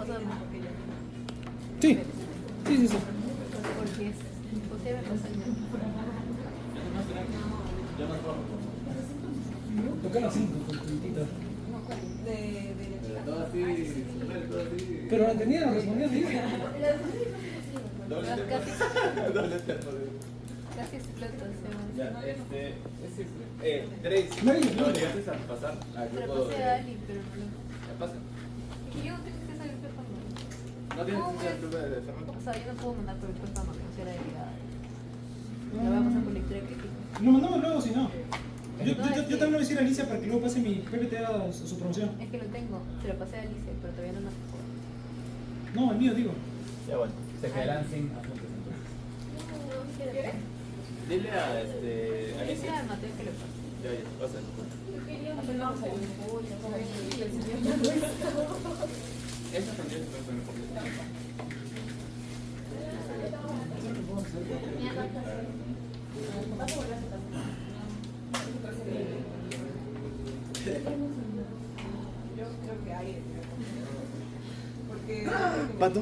pasarme. Sí, sí. Porque es imposible pasarme. Tocar así, con puntita. Todo así, todo así. Pero lo entendía, no respondía bien. Casi exploto, Ya, es simple. Trace, Mari, ¿no llegaste a pasar al pero grupo pasé de... a Ali, pero no. ¿Ya pasa? Es que yo tengo que salir flotando. ¿No tienes que ser el grupo de Fernando? O sea, yo no puedo mandar por el flotando, que no sea de ligada. Me voy a pasar por lectura crítica. No, mandamos luego, si no. Yo también lo voy a decir a Alicia para que luego pase mi PPT a su promoción. Es que lo tengo, se lo pasé a Alice, pero todavía no me tocó. No, el mío, digo. Ya bueno, se quedarán sin apuntes entonces. ¿Quieres? Dile a Alicia. Alicia al Mateo que le pase. Ya, pasa. Esa también se puede poner por Yo creo que hay. Porque. ¿Pato?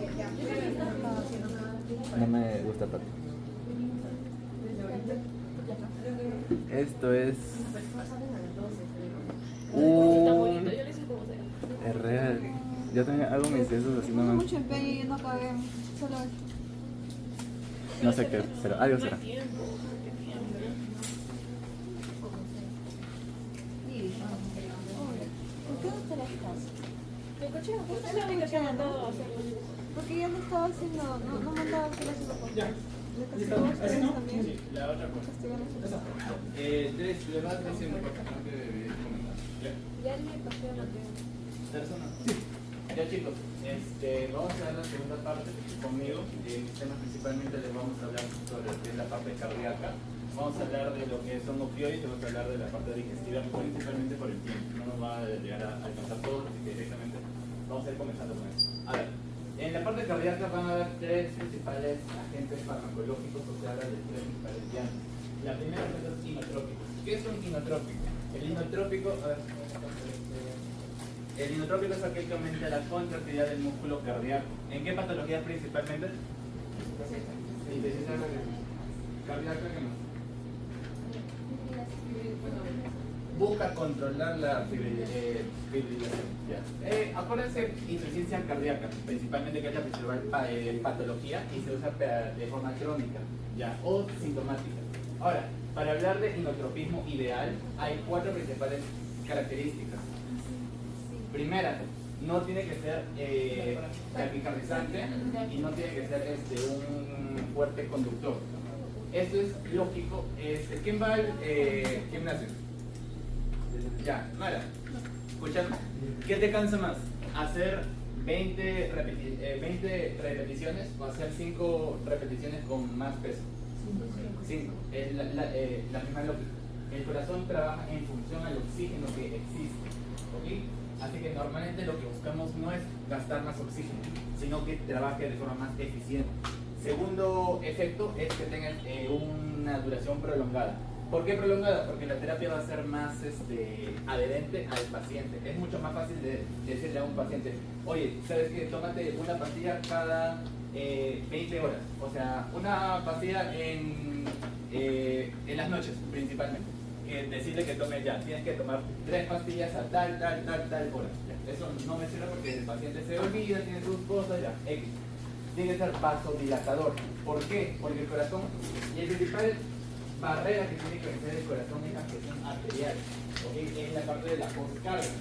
No me gusta Pato. Esto es es real. Yo también hago mis sesos así nomás. Mucho empeño y no acabé. Solo. No sé qué, pero algo será. ¿Por qué no te la estás? Porque ya no estaba haciendo. No mandaba hacer las Ya. Le castigó a ¿Así ustedes no? también. Sí, la otra cosa. Castigaron a ustedes. Le vas diciendo por favor que debí comentar. Ya. Ya le pasé a Mateo. Persona. Ya chicos, vamos a ver la segunda parte conmigo. En mis temas principalmente les vamos a hablar sobre lo que es la parte cardíaca. Vamos a hablar de lo que son opioides, vamos a hablar de la parte digestiva, principalmente por el tiempo. No nos va a llegar a alcanzar todo, así que directamente vamos a ir comenzando con eso. A ver, en la parte cardíaca van a haber tres principales agentes farmacológicos, o sea, de tres principales llanos. La primera son los inotrópicos. ¿Qué es un inotrópico? El inotrópico, a ver, el inotrópico es aquel que aumenta la contractilidad del músculo cardíaco. ¿En qué patologías principalmente? Insuficiencia cardíaca, ¿qué más? Busca controlar la fibrilación. Acuérdense, insuficiencia cardíaca, principalmente que es la principal patología y se usa de forma crónica, ya, o sintomática. Ahora, para hablar de inotropismo ideal, hay cuatro principales características. Primera, no tiene que ser taquicardizante y no tiene que ser un fuerte conductor. Esto es lógico. ¿Quién va al gimnasio? Ya, Mara, escúchame. ¿Qué te cansa más? ¿Hacer 20 repeticiones o hacer 5 repeticiones con más peso? 5. Es la misma lógica. El corazón trabaja en función al oxígeno que existe. ¿Ok? Así que normalmente lo que buscamos no es gastar más oxígeno, sino que trabaje de forma más eficiente. Segundo efecto es que tengan una duración prolongada. ¿Por qué prolongada? Porque la terapia va a ser más adherente al paciente. Es mucho más fácil de decirle a un paciente, oye, ¿sabes qué? Tómate una pastilla cada 20 horas. O sea, una pastilla en las noches principalmente. Decirle que tome ya, tienes que tomar 3 pastillas a tal hora. Ya. Eso no me sirve porque el paciente se olvida, tiene sus cosas, ya, X. Tiene que ser vasodilatador. ¿Por qué? Porque el corazón, y el principal barrera que tiene que vencer el corazón es la presión arterial, ¿okay? Es la parte de la postcarga.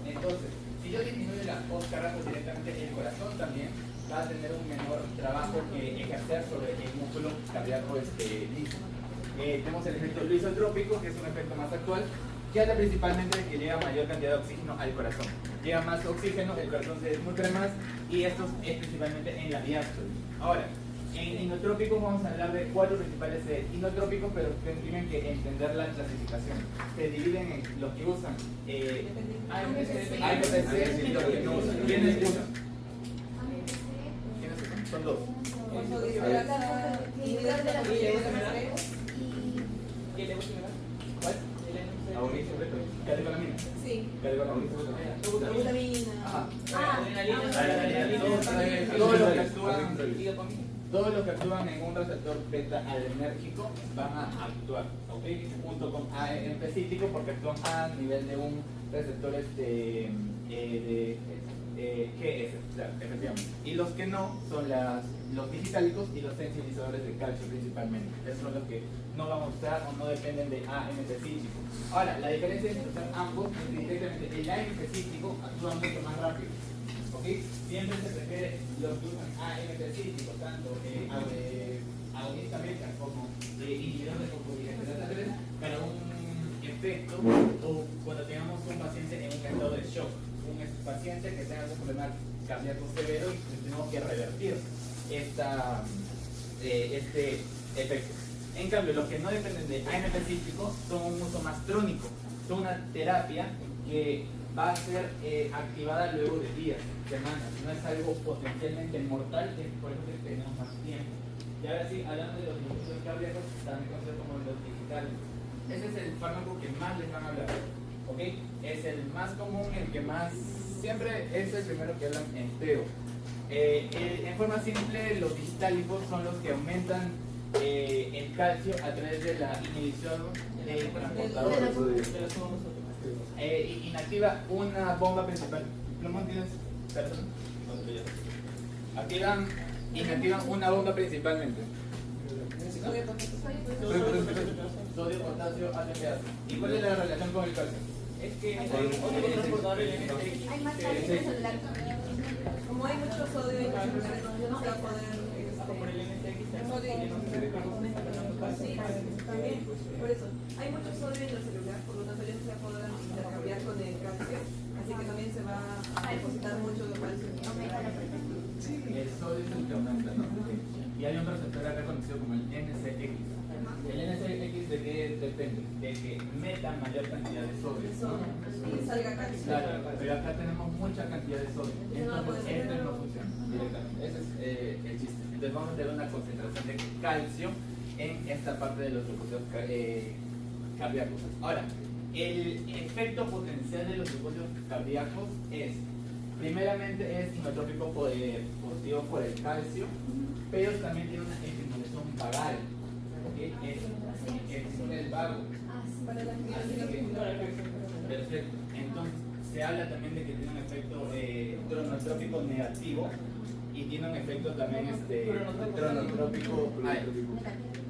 Entonces, si yo disminuyo la postcarga, pues directamente el corazón también va a tener un menor trabajo que ejercer sobre el músculo cardíaco liso. Tenemos el efecto lisotrópico, que es un efecto más actual, que habla principalmente de que llega mayor cantidad de oxígeno al corazón. Llega más oxígeno, el corazón se desnutre más, y esto es principalmente en la diástole. Ahora, en inotrópicos vamos a hablar de 4 principales inotrópicos, pero tienen que entender la clasificación. Se dividen en los que usan AMPC y los que no usan. ¿Quiénes usan? ¿Quiénes usan? Son 2. ¿Cuál? Catecolamina. Sí. Catecolamina. Glutamina. Ajá. Adrenalina. todos los que actúan en un receptor beta adrenérgico van a actuar, ¿ok? Junto con AMP cítrico porque actúan a nivel de un receptor GS, claro, efectivamente. Y los que no son los digitálicos y los sensibilizadores de calcio principalmente. Esos son los que no van a usar o no dependen de AMP cítrico. Ahora, la diferencia entre usar ambos es que directamente el AMP cítrico actúa mucho más rápido. ¿Okay? Siempre se prefiere los que usan AMP cítrico, tanto agonista beta como inhibidor de fosfodiesterasa 3 para un efecto o cuando tengamos un paciente en un estado de shock, un paciente que tenga algún problema cardíaco severo y tenemos que revertir este efecto. En cambio, los que no dependen de AMP cítrico son un uso más crónico, son una terapia que va a ser activada luego de días, semanas, no es algo potencialmente mortal, es por eso que tenemos más tiempo. Y ahora sí, hablando de los dispositivos cardíacos, también conocidos como los digitales. Ese es el fármaco que más les van a hablar, ¿ok? Es el más común, el que más, siempre es el primero que hablan en TEO. En forma simple, los digitálicos son los que aumentan el calcio a través de la inhibición del transportador. Inactiva una bomba principal. ¿Plumón tienes? Perdón. Inactivan una bomba principalmente. Sodio, potasio, ATPase. ¿Y cuál es la relación con el calcio? Es que Hay más calcio en el celular. Como hay mucho sodio y mucho celulares, no se va a poder. como el NSX Sí, también. Por eso, hay mucho sodio en el celular, por lo tanto ya no se va a poder intercambiar con el calcio, así que también se va a depositar mucho de calcio. el sodio es el que aumenta, ¿no? Y hay un receptor acá conocido como el NSX. ¿El NSX de qué depende? De que meta mayor cantidad de sodio. Y salga calcio. Claro, pero acá tenemos mucha cantidad de sodio. Entonces, este no funciona directamente. Ese es el chiste. Entonces, vamos a tener una concentración de calcio en esta parte de los glucósidos cardíacos. Ahora, el efecto potencial de los glucósidos cardíacos es, primeramente, es inotrópico positivo por el calcio, pero también tiene una estimulación vagal. ¿Okay? Estimula el vago. Perfecto. Entonces, se habla también de que tiene un efecto cronotrópico negativo y tiene un efecto también cronotrópico.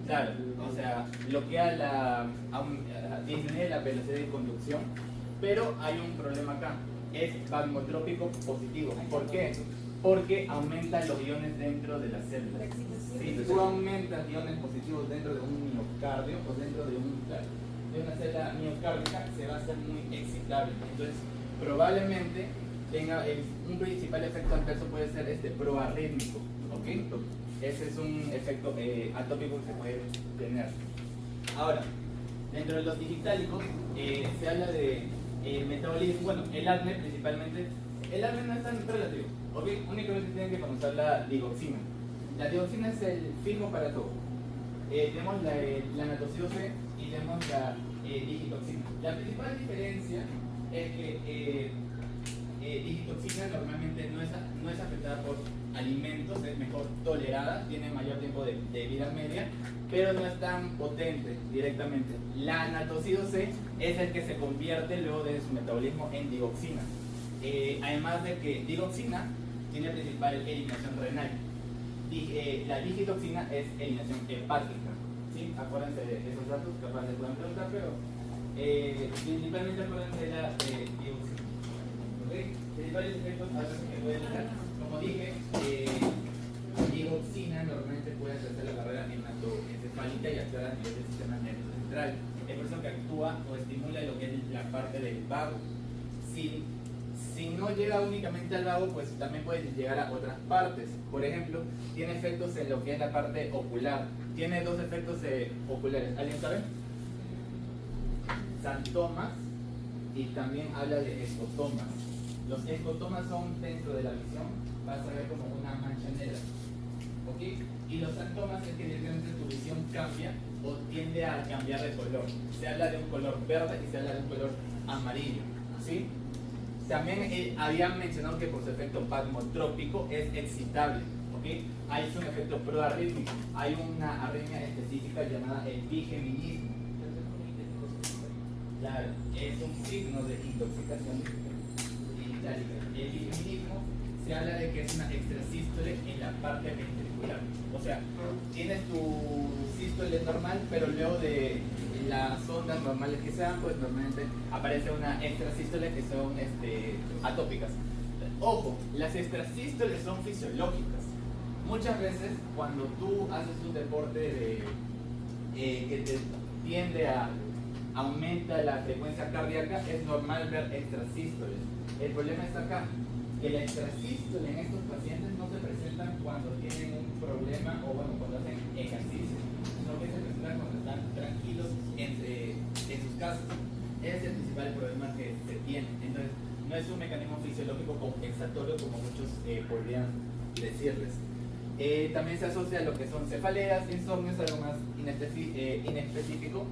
Claro, o sea, bloquea disminuye la velocidad de conducción, pero hay un problema acá. Es vagonotrópico positivo. ¿Por qué? Porque aumenta los iones dentro de las células. Si tú aumentas iones positivos dentro de un miocardio o dentro de una célula miocárdica, se va a hacer muy excitable. Entonces, probablemente tenga un principal efecto adverso, puede ser proarrítmico. ¿Ok? Ese es un efecto atópico que se puede tener. Ahora, dentro de los digitálicos se habla de metabolismo, bueno, el ADME principalmente. El ADME no es tan relativo, ¿ok? Únicamente tienen que conocer la digoxina. La digoxina es el fijo para todo. Tenemos la natocido C y tenemos la digitoxina. La principal diferencia es que digitoxina normalmente no es afectada por alimentos, es mejor tolerada, tiene mayor tiempo de vida media, pero no es tan potente directamente. La natocido C es el que se convierte luego de su metabolismo en digoxina. Además de que digoxina tiene principal eliminación renal. La digitoxina es eliminación hepática. ¿Sí? Acuérdense de esos datos, capaz les pueden preguntar, pero principalmente acuérdense de la digoxina. ¿Okay? Principales efectos que pueden dar. Como dije, digoxina normalmente puede hacer la barrera hematoencefálica y actuar a nivel del sistema nervioso central. Es por eso que actúa o estimula lo que es la parte del vago. Si no llega únicamente al vago, pues también puede llegar a otras partes. Por ejemplo, tiene efectos en lo que es la parte ocular. Tiene dos efectos oculares. ¿Alguien sabe? Xantomas y también habla de escotomas. Los escotomas son dentro de la visión, vas a ver como una mancha negra. ¿Ok? Y los xantomas es que directamente tu visión cambia o tiende a cambiar de color. Se habla de un color verde y se habla de un color amarillo. ¿Sí? También habían mencionado que por su efecto plasmotrópico es excitable, ¿ok? Hay un efecto proarrítmico, hay una arritmia específica llamada el bigeminismo. Claro, es un signo de intoxicación epitálica. El bigeminismo se habla de que es una extrasístole en la parte ventricular. O sea, tienes tu sístole normal, pero luego de las ondas normales que sean, pues normalmente aparece una extrasístole que son atópicas. Ojo, las extrasístoles son fisiológicas. Muchas veces cuando tú haces un deporte que te tiende a aumenta la frecuencia cardíaca, es normal ver extrasístoles. El problema está acá, que la extrasístole en estos pacientes no se presentan cuando tienen un problema o bueno, cuando hacen ejercicio, sino que se presentan cuando están tranquilos en sus casas. Ese es el principal problema que se tiene. Entonces, no es un mecanismo fisiológico compensatorio como muchos podrían decirles. También se asocia a lo que son cefaleas, insomnios, algo más inespecífico.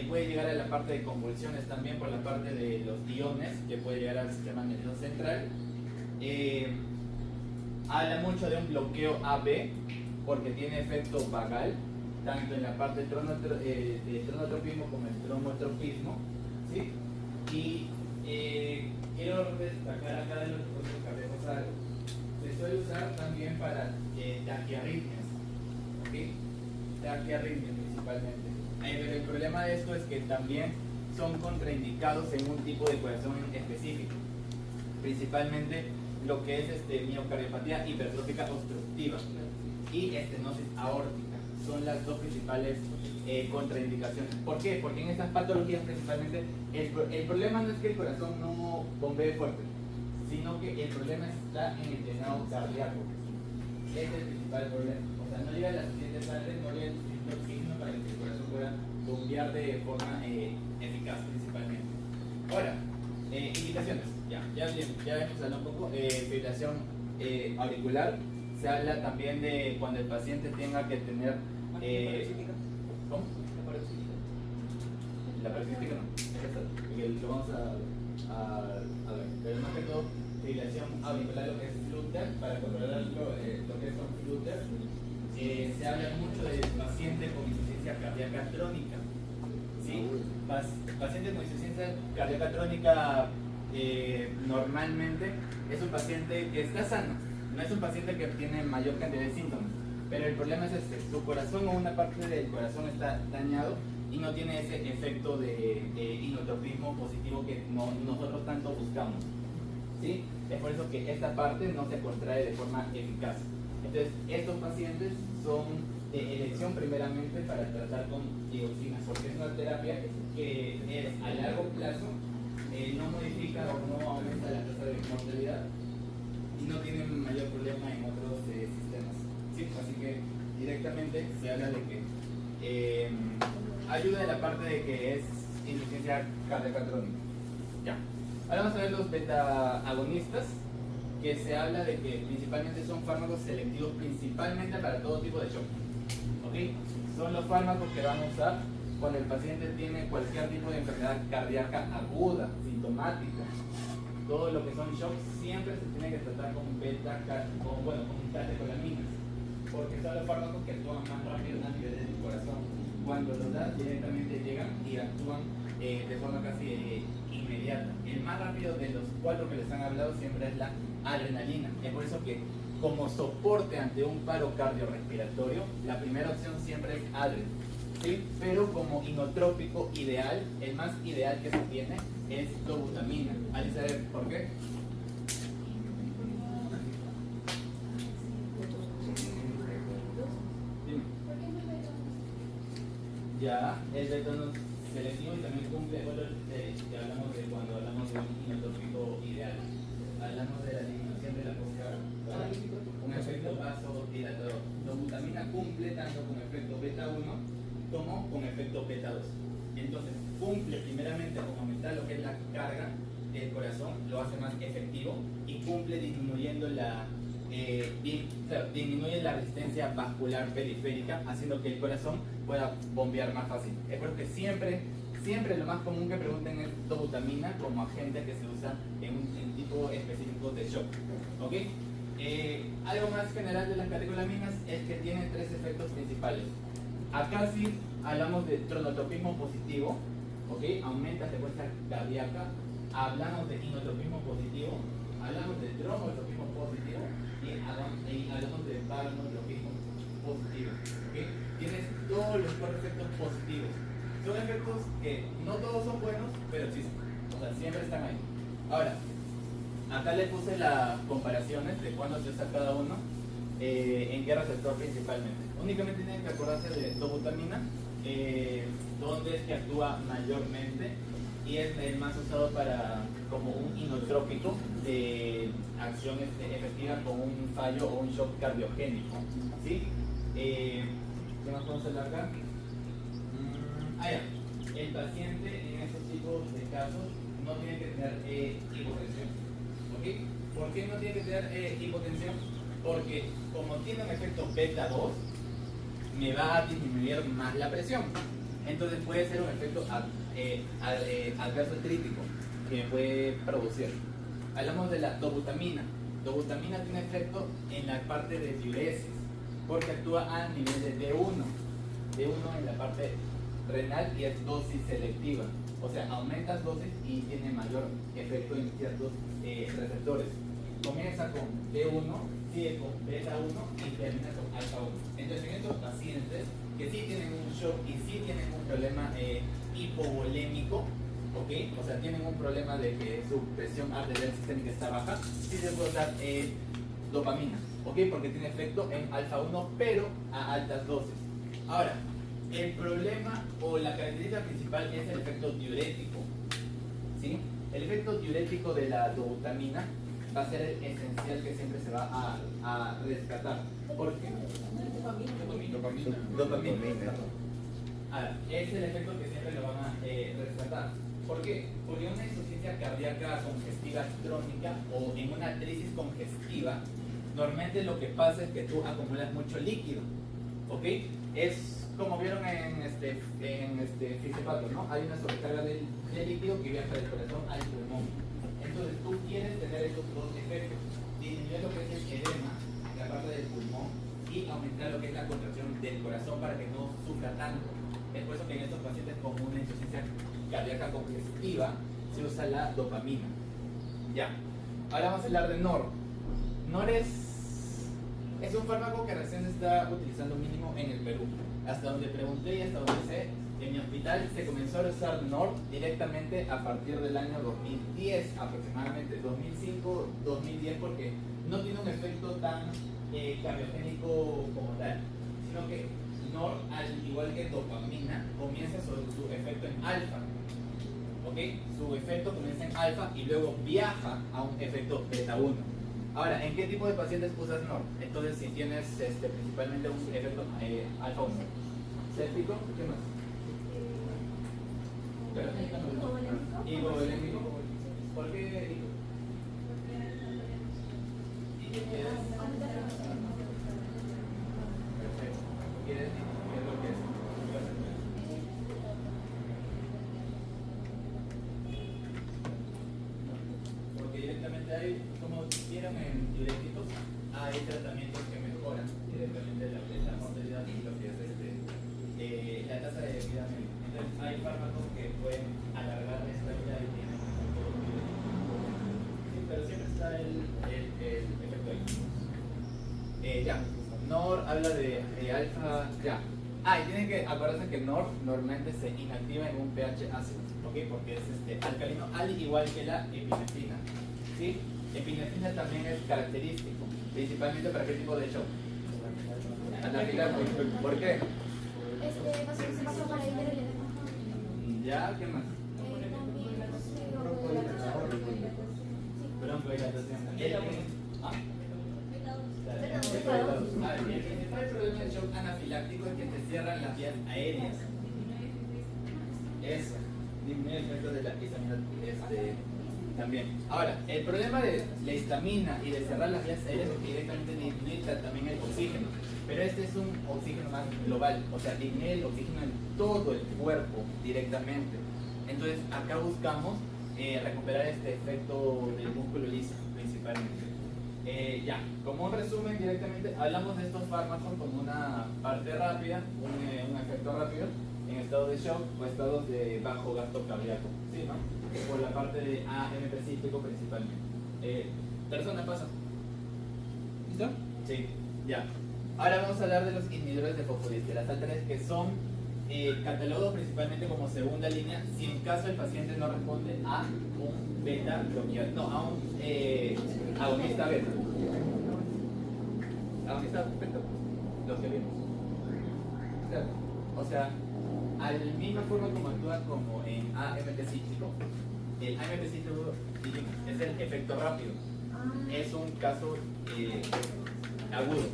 Puede llegar a la parte de convulsiones también por la parte de los iones, que puede llegar al sistema nervioso central. Habla mucho de un bloqueo AB porque tiene efecto vagal, tanto en la parte de tronotropismo como el tromotropismo, ¿sí? Y quiero destacar acá de los procesos cardíacos algo. Se suele usar también para taquiarritmias, ¿ok? Taquiarritmias principalmente. Pero el problema de esto es que también son contraindicados en un tipo de corazón específico, principalmente lo que es miocardiopatía hipertrófica obstructiva y estenosis aórtica. Son las dos principales contraindicaciones. ¿Por qué? Porque en estas patologías principalmente el problema no es que el corazón no bombee fuerte, sino que el problema está en el llenado cardíaco. Ese es el principal problema. O sea, no llega la suficiente sangre, no llega el suficiente oxígeno para que el corazón pueda bombear de forma eficaz principalmente. Ahora, indicaciones. Ya hemos hablado un poco. Fibrilación auricular. Se habla también de cuando el paciente tenga que tener... ¿Cómo? La paroxística no. Lo vamos a ver. Pero más que todo, fibrilación auricular, lo que es flúter, para controlar lo que son flúter. Se habla mucho del paciente con insuficiencia cardíaca crónica. ¿Sí? Paciente con insuficiencia cardíaca crónica normalmente es un paciente que está sano, no es un paciente que tiene mayor cantidad de síntomas, pero el problema es su corazón o una parte del corazón está dañado y no tiene ese efecto de inotropismo positivo que nosotros tanto buscamos. ¿Sí? Es por eso que esta parte no se contrae de forma eficaz. Entonces, estos pacientes son de elección primeramente para tratar con dioxinas, porque es una terapia que es a largo plazo, no modifica o no aumenta la tasa de mortalidad y no tiene mayor problema en otros sistemas. ¿Sí? Así que directamente se habla de que ayuda en la parte de que es insuficiencia cardíaca crónica. Ya. Ahora vamos a ver los beta agonistas, que se habla de que principalmente son fármacos selectivos principalmente para todo tipo de shock. ¿Okay? Son los fármacos que van a usar cuando el paciente tiene cualquier tipo de enfermedad cardíaca aguda, sintomática. Todo lo que son shocks siempre se tiene que tratar con catecolaminas, porque son los fármacos que actúan más rápido a nivel del corazón. Cuando los das directamente llegan y actúan de forma casi inmediata. El más rápido de los 4 que les han hablado siempre es la adrenalina. Es por eso que como soporte ante un paro cardiorrespiratorio, la primera opción siempre es adren. ¿Sí? Pero como inotrópico ideal, el más ideal que se tiene es dobutamina. ¿Alguien sabe por qué? Dime. Ya, el betono selectivo y también cumple, ya hablamos de cuando hablamos de un inotrópico ideal. Hablamos de la eliminación de la poscarga, un efecto vasodilatador. Dobutamina cumple tanto con efecto beta 1 como con efecto beta 2. Entonces, cumple primeramente con aumentar lo que es la carga del corazón, lo hace más efectivo y cumple disminuyendo disminuye la resistencia vascular periférica, haciendo que el corazón pueda bombear más fácil. Es porque siempre siempre lo más común que pregunten es dobutamina como agente que se usa en un tipo específico de shock. ¿Ok? Algo más general de las catecolaminas es que tienen tres efectos principales. Acá sí hablamos de tronotropismo positivo, ¿ok? Aumenta frecuencia cardíaca. Hablamos de inotropismo positivo, hablamos de dromotropismo positivo y hablamos de vagotropismo positivo. ¿Okay? Tienes todos los cuatro efectos positivos. Son efectos que no todos son buenos, pero existen. O sea, siempre están ahí. Ahora, acá les puse las comparaciones de cuándo se usa cada uno en qué receptor principalmente. Únicamente tienen que acordarse de dobutamina, donde es que actúa mayormente y es el más usado para como un inotrópico de acción efectiva con un fallo o un shock cardiogénico. ¿Sí? ¿Qué más podemos hablar acá? Ya. El paciente en estos tipos de casos no tiene que tener hipotensión. ¿Ok? ¿Por qué no tiene que tener hipotensión? Porque como tiene un efecto beta 2, me va a disminuir más la presión. Entonces puede ser un efecto adverso crítico que puede producir. Hablamos de la dobutamina. Dobutamina tiene efecto en la parte de diuresis, porque actúa a nivel de D1. D1 en la parte renal y es dosis selectiva. O sea, aumentas dosis y tiene mayor efecto en ciertos receptores. Comienza con D1, sigue con beta 1 y termina con alfa 1. Entonces, en estos pacientes que sí tienen un shock y sí tienen un problema hipovolémico, ¿ok? O sea, tienen un problema de que su presión arterial sistémica está baja, sí se puede dar dopamina, ¿ok? Porque tiene efecto en alfa 1, pero a altas dosis. Ahora, el problema o la característica principal es el efecto diurético, ¿sí? El efecto diurético de la dobutamina va a ser el esencial que siempre se va a rescatar. ¿Por qué? Dopamina. Ahora, es el efecto que siempre lo van a rescatar. ¿Por qué? Porque una insuficiencia cardíaca congestiva crónica o en una crisis congestiva, normalmente lo que pasa es que tú acumulas mucho líquido, ¿ok? Es como vieron en fisiopatía, ¿no? Hay una sobrecarga de líquido que viaja del corazón al pulmón. Entonces tú quieres tener estos dos efectos, disminuir lo que es el edema, la parte del pulmón, y aumentar lo que es la contracción del corazón para que no sufra tanto. Es por eso que en estos pacientes con una insuficiencia cardíaca congestiva se usa la dopamina. Ya. Ahora vamos a hablar de NOR. NOR es un fármaco que recién se está utilizando mínimo en el Perú. Hasta donde pregunté y hasta donde sé, en mi hospital se comenzó a usar NOR directamente a partir del año 2010 aproximadamente, 2005, 2010, porque no tiene un efecto tan cardiogénico como tal, sino que NOR, al igual que dopamina, comienza su efecto en alfa. ¿Ok? Su efecto comienza en alfa y luego viaja a un efecto beta 1. Ahora, ¿en qué tipo de pacientes usas NOR? Entonces, si tienes principalmente un efecto alfa 1. ¿Séptico? ¿Qué más? Hipovolémico. ¿Por qué hipo? ¿Y qué quieres? Perfecto. ¿Quieres? ¿Qué es lo que es? Porque directamente hay, como vieron en diuréticos, hay tratamientos que mejoran directamente la mortalidad y lo que es la tasa de vida media. Entonces hay fármacos que pueden alargar esta vida y tienen un poco de sí, pero siempre está el efecto ahí. Ya, NOR habla de alfa, ya. Y tienen que acordarse que NOR normalmente se inactiva en un pH ácido, ¿ok? Porque es alcalino, al igual que la epinefrina, ¿sí? Epinefrina también es característico, principalmente para qué tipo de shock. Anafilaxis. ¿Por qué? Se pasó para el ¿Ya? ¿Qué más? Broncohilatación. El principal problema del shock anafiláctico es que te cierran las vías aéreas. Eso, disminuye el efecto de la histamina también. Ahora, el problema de la histamina y de cerrar las vías aéreas es que directamente disminuye también el oxígeno. Pero este es un oxígeno más global, o sea, disminuye el oxígeno en todo el cuerpo directamente. Entonces acá buscamos recuperar este efecto del músculo liso principalmente. Ya, como un resumen directamente, hablamos de estos fármacos como una parte rápida, un efecto rápido en estado de shock o estados de bajo gasto cardíaco, ¿sí, no? Por la parte de AMP cíclico principalmente. Persona, pasa. ¿Listo? Sí, ya. Ahora vamos a hablar de los inhibidores de fosfodiesterasa 3 que son catalogados principalmente como segunda línea si en caso el paciente no responde a un beta bloqueador, no, a un agonista beta. Agonista beta, los que vimos. Claro. O sea, al misma forma como actúa como en AMP cíclico, el AMP cíclico es el efecto rápido. Es un caso agudo.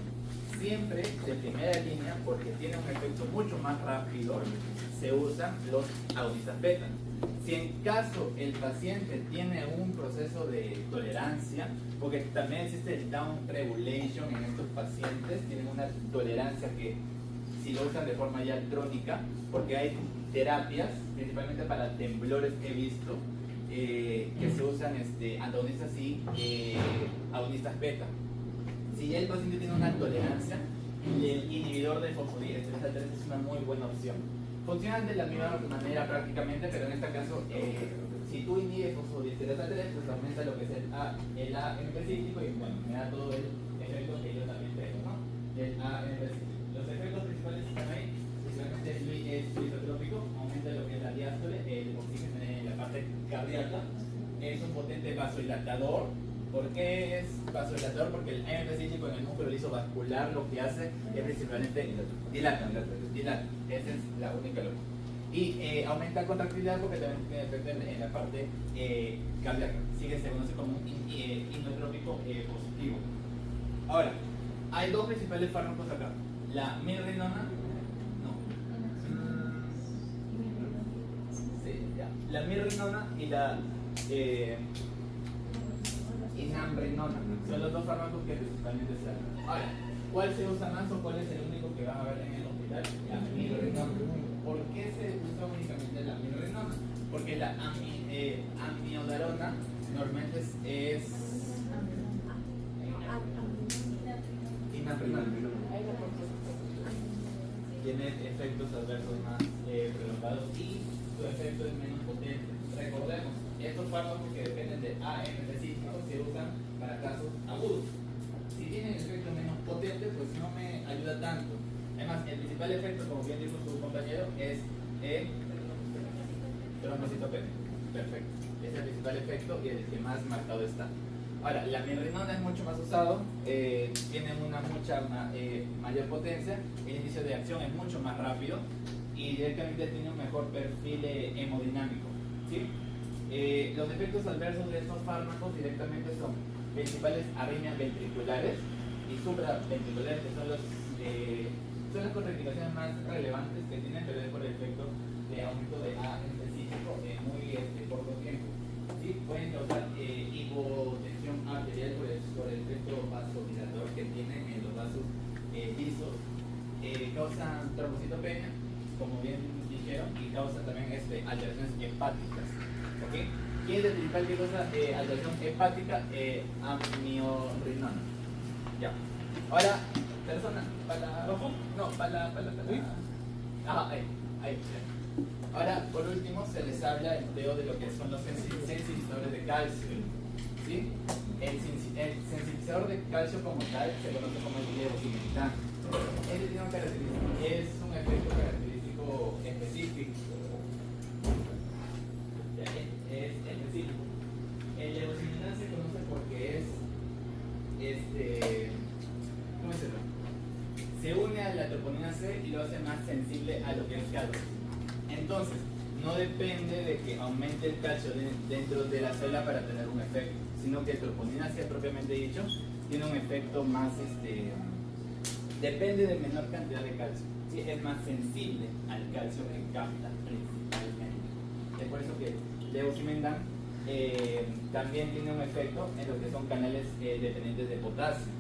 Siempre de primera línea, porque tiene un efecto mucho más rápido, se usan los agonistas beta. Si en caso el paciente tiene un proceso de tolerancia, porque también existe el down regulation en estos pacientes, tienen una tolerancia que si lo usan de forma ya crónica, porque hay terapias, principalmente para temblores que he visto, que se usan antagonistas y agonistas beta. Si ya el paciente tiene una tolerancia, el inhibidor de fosfodiesterasa 3 es una muy buena opción. Funcionan de la misma manera prácticamente, pero en este caso, si tú inhibes fosfodiesterasa 3, pues aumenta lo que es el AMP cíclico y bueno, me da todo el efecto que yo también tengo, ¿no? El AMP cíclico. Los efectos principales están ahí, principalmente es fluidotrópico, aumenta lo que es la diástole, el oxígeno en la parte cardíaca, es un potente vasodilatador. ¿Por qué es vasodilatador? Porque el AMP cíclico en el músculo liso vascular lo que hace es principalmente dilata. Esa es la única lógica. Y aumenta contractilidad porque también tiene efecto en la parte cardíaca. Se conoce como un inotrópico positivo. Ahora, hay dos principales fármacos acá. La mirrinona, no. Sí, ya. La mirrinona y la inamrinona. Son los dos fármacos que principalmente se dan. Ahora, ¿cuál se usa más o cuál es el único que van a ver en el hospital? La mirrinona. ¿Por qué se usa únicamente la mirrinona? Porque la amiodarona normalmente es inamrinona. Tiene efectos adversos más prolongados y su efecto es menos potente. Recordemos, estos fármacos que dependen de AMP cíclico se usan para casos agudos. Si tienen efecto menos potente, pues no me ayuda tanto. Además, el principal efecto, como bien dijo su compañero, es trombocitopenia. Perfecto. Es el principal efecto y el que más marcado está. Ahora, la mirrinona es mucho más usado, tiene una mayor potencia, el inicio de acción es mucho más rápido y directamente tiene un mejor perfil hemodinámico, ¿sí? Los efectos adversos de estos fármacos directamente son principales arritmias ventriculares y supraventriculares, que son las contraindicaciones más relevantes que tienen, pero es por el efecto de aumento de AMP cíclico en muy corto tiempo. ¿Sí? Pueden causar hipotensión arterial por el efecto vasodilatador que tienen en los vasos lisos, causan trombocitopenia, como bien dijeron, y causan también alteraciones hepáticas. ¿Okay? ¿Quién es el principal que causa alteración hepática? Amiodarona. Ya. Ahora, persona, para ¿Rojo? No, para ahí. Ahora, por último, se les habla de lo que son los sensibilizadores de calcio. ¿Sí? El sensibilizador de calcio como tal se conoce como el levosimentan. Este tiene una característica, es un efecto característico específico. Es específico. El levosimentan se conoce porque ¿cómo se llama? Se une a la troponina C y lo hace más sensible a lo que es calcio. Entonces, no depende de que aumente el calcio dentro de la célula para tener un efecto, sino que troponina C propiamente dicho tiene un efecto más, depende de menor cantidad de calcio. ¿Sí? Es más sensible al calcio que capta principalmente. Es por eso que levosimentan también tiene un efecto en lo que son canales dependientes de potasio.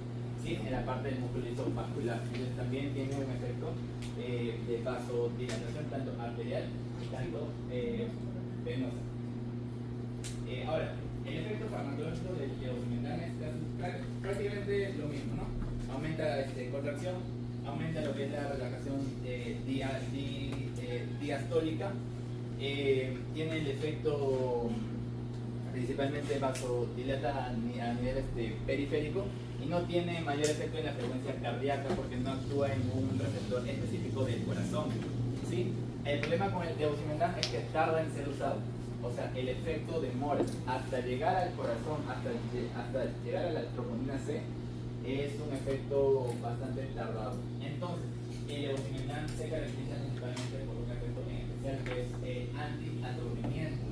¿Sí? En la parte del músculo liso vascular. Entonces también tiene un efecto de vasodilatación tanto arterial y tanto venosa. Ahora, el efecto farmacológico del levosimendan es prácticamente lo mismo, ¿no? Aumenta contracción, aumenta lo que es la relajación diastólica, tiene el efecto principalmente vasodilata a nivel periférico y no tiene mayor efecto en la frecuencia cardíaca porque no actúa en un receptor específico del corazón, ¿sí? El problema con el levosimendan es que tarda en ser usado. O sea, el efecto demora hasta llegar al corazón, hasta llegar a la troponina C, es un efecto bastante tardado. Entonces, el levosimendan se caracteriza principalmente por un efecto en especial que es anti-aturdimiento.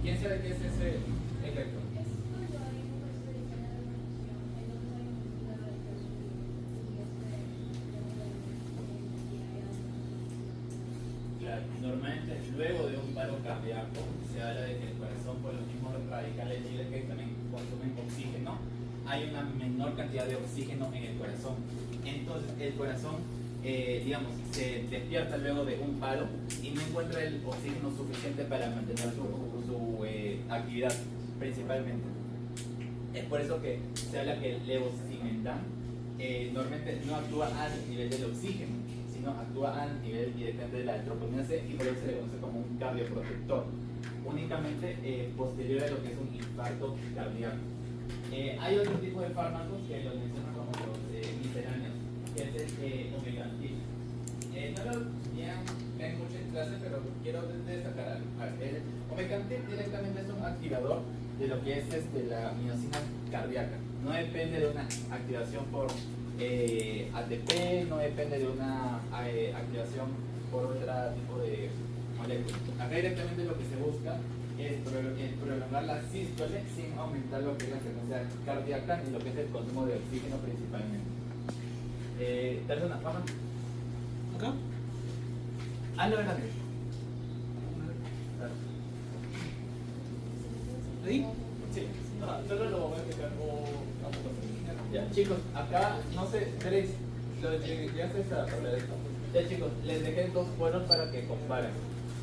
¿Quién sabe qué es ese efecto? Claro, normalmente luego de un paro cardíaco se habla de que el corazón, por los mismos radicales libres que también consumen oxígeno, hay una menor cantidad de oxígeno en el corazón. Entonces el corazón, digamos, se despierta luego de un paro y no encuentra el oxígeno suficiente para mantener su actividad principalmente. Es por eso que se habla que el levosimendan normalmente no actúa al nivel del oxígeno, sino actúa al nivel directamente de la troponina C y por eso se le conoce como un cardioprotector, únicamente posterior a lo que es un infarto cardíaco. Hay otro tipo de fármacos que los mencionan como los misceláneos, que es el omegantil. No lo ven mucho en clase, pero quiero destacar algo. El omegantil directamente es un activador de lo que es la miocina cardíaca. No depende de una activación por ATP, no depende de una activación por otro tipo de moléculas. Acá directamente lo que se busca es prolongar la sístole sin aumentar lo que es la frecuencia cardíaca y lo que es el consumo de oxígeno principalmente. Persona, vamos. ¿Acá? Hazlo verdad. ¿Ahí? Sí, solo lo voy a explicar ya, chicos, acá, no sé, Grace, llegaste a hablar de esto. Ya, chicos, les dejé dos cuadros para que comparen,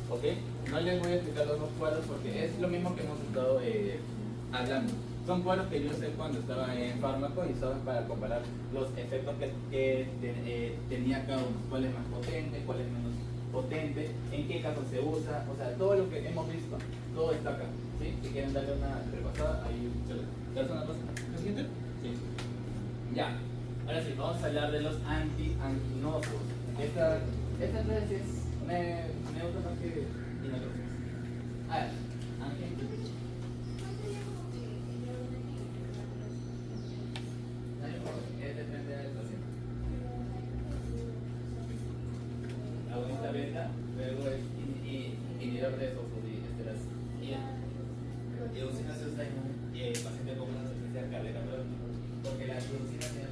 ¿ok? No les voy a explicar los dos cuadros porque es lo mismo que hemos estado hablando. Son cuadros que yo usé cuando estaba en fármaco y son para comparar los efectos que tenía cada uno. ¿Cuál es más potente? ¿Cuál es menos potente? ¿En qué caso se usa? O sea, todo lo que hemos visto, todo está acá. ¿Sí? Si quieren darle una repasada, ahí se lo. ¿Te das una cosa? ¿La siguiente? Sí. Ya. Ahora sí, vamos a hablar de los anti-anginosos. Esta entonces es neutro más que inotrófico. A ver, es depende del paciente. Agonista beta, luego es inhibidor de fosfodiesterasa. Y eosina se usa en un paciente con una insuficiencia cardíaca, porque la eosina tiene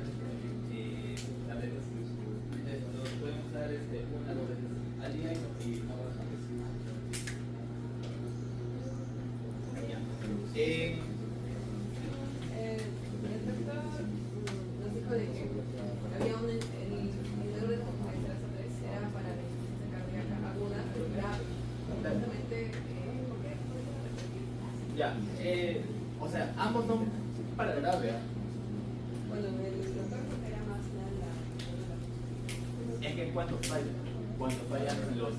la beta. Entonces, nosotros podemos usar una o dos veces al día y no más. El doctor nos dijo de que había el inhibidor de fosfodiesterasa 3 era para la insuficiencia cardíaca aguda, pero grave. Justamente, ¿por qué? Ya, o sea, ambos son para grave. Bueno, el doctor era más Es que cuando fallan los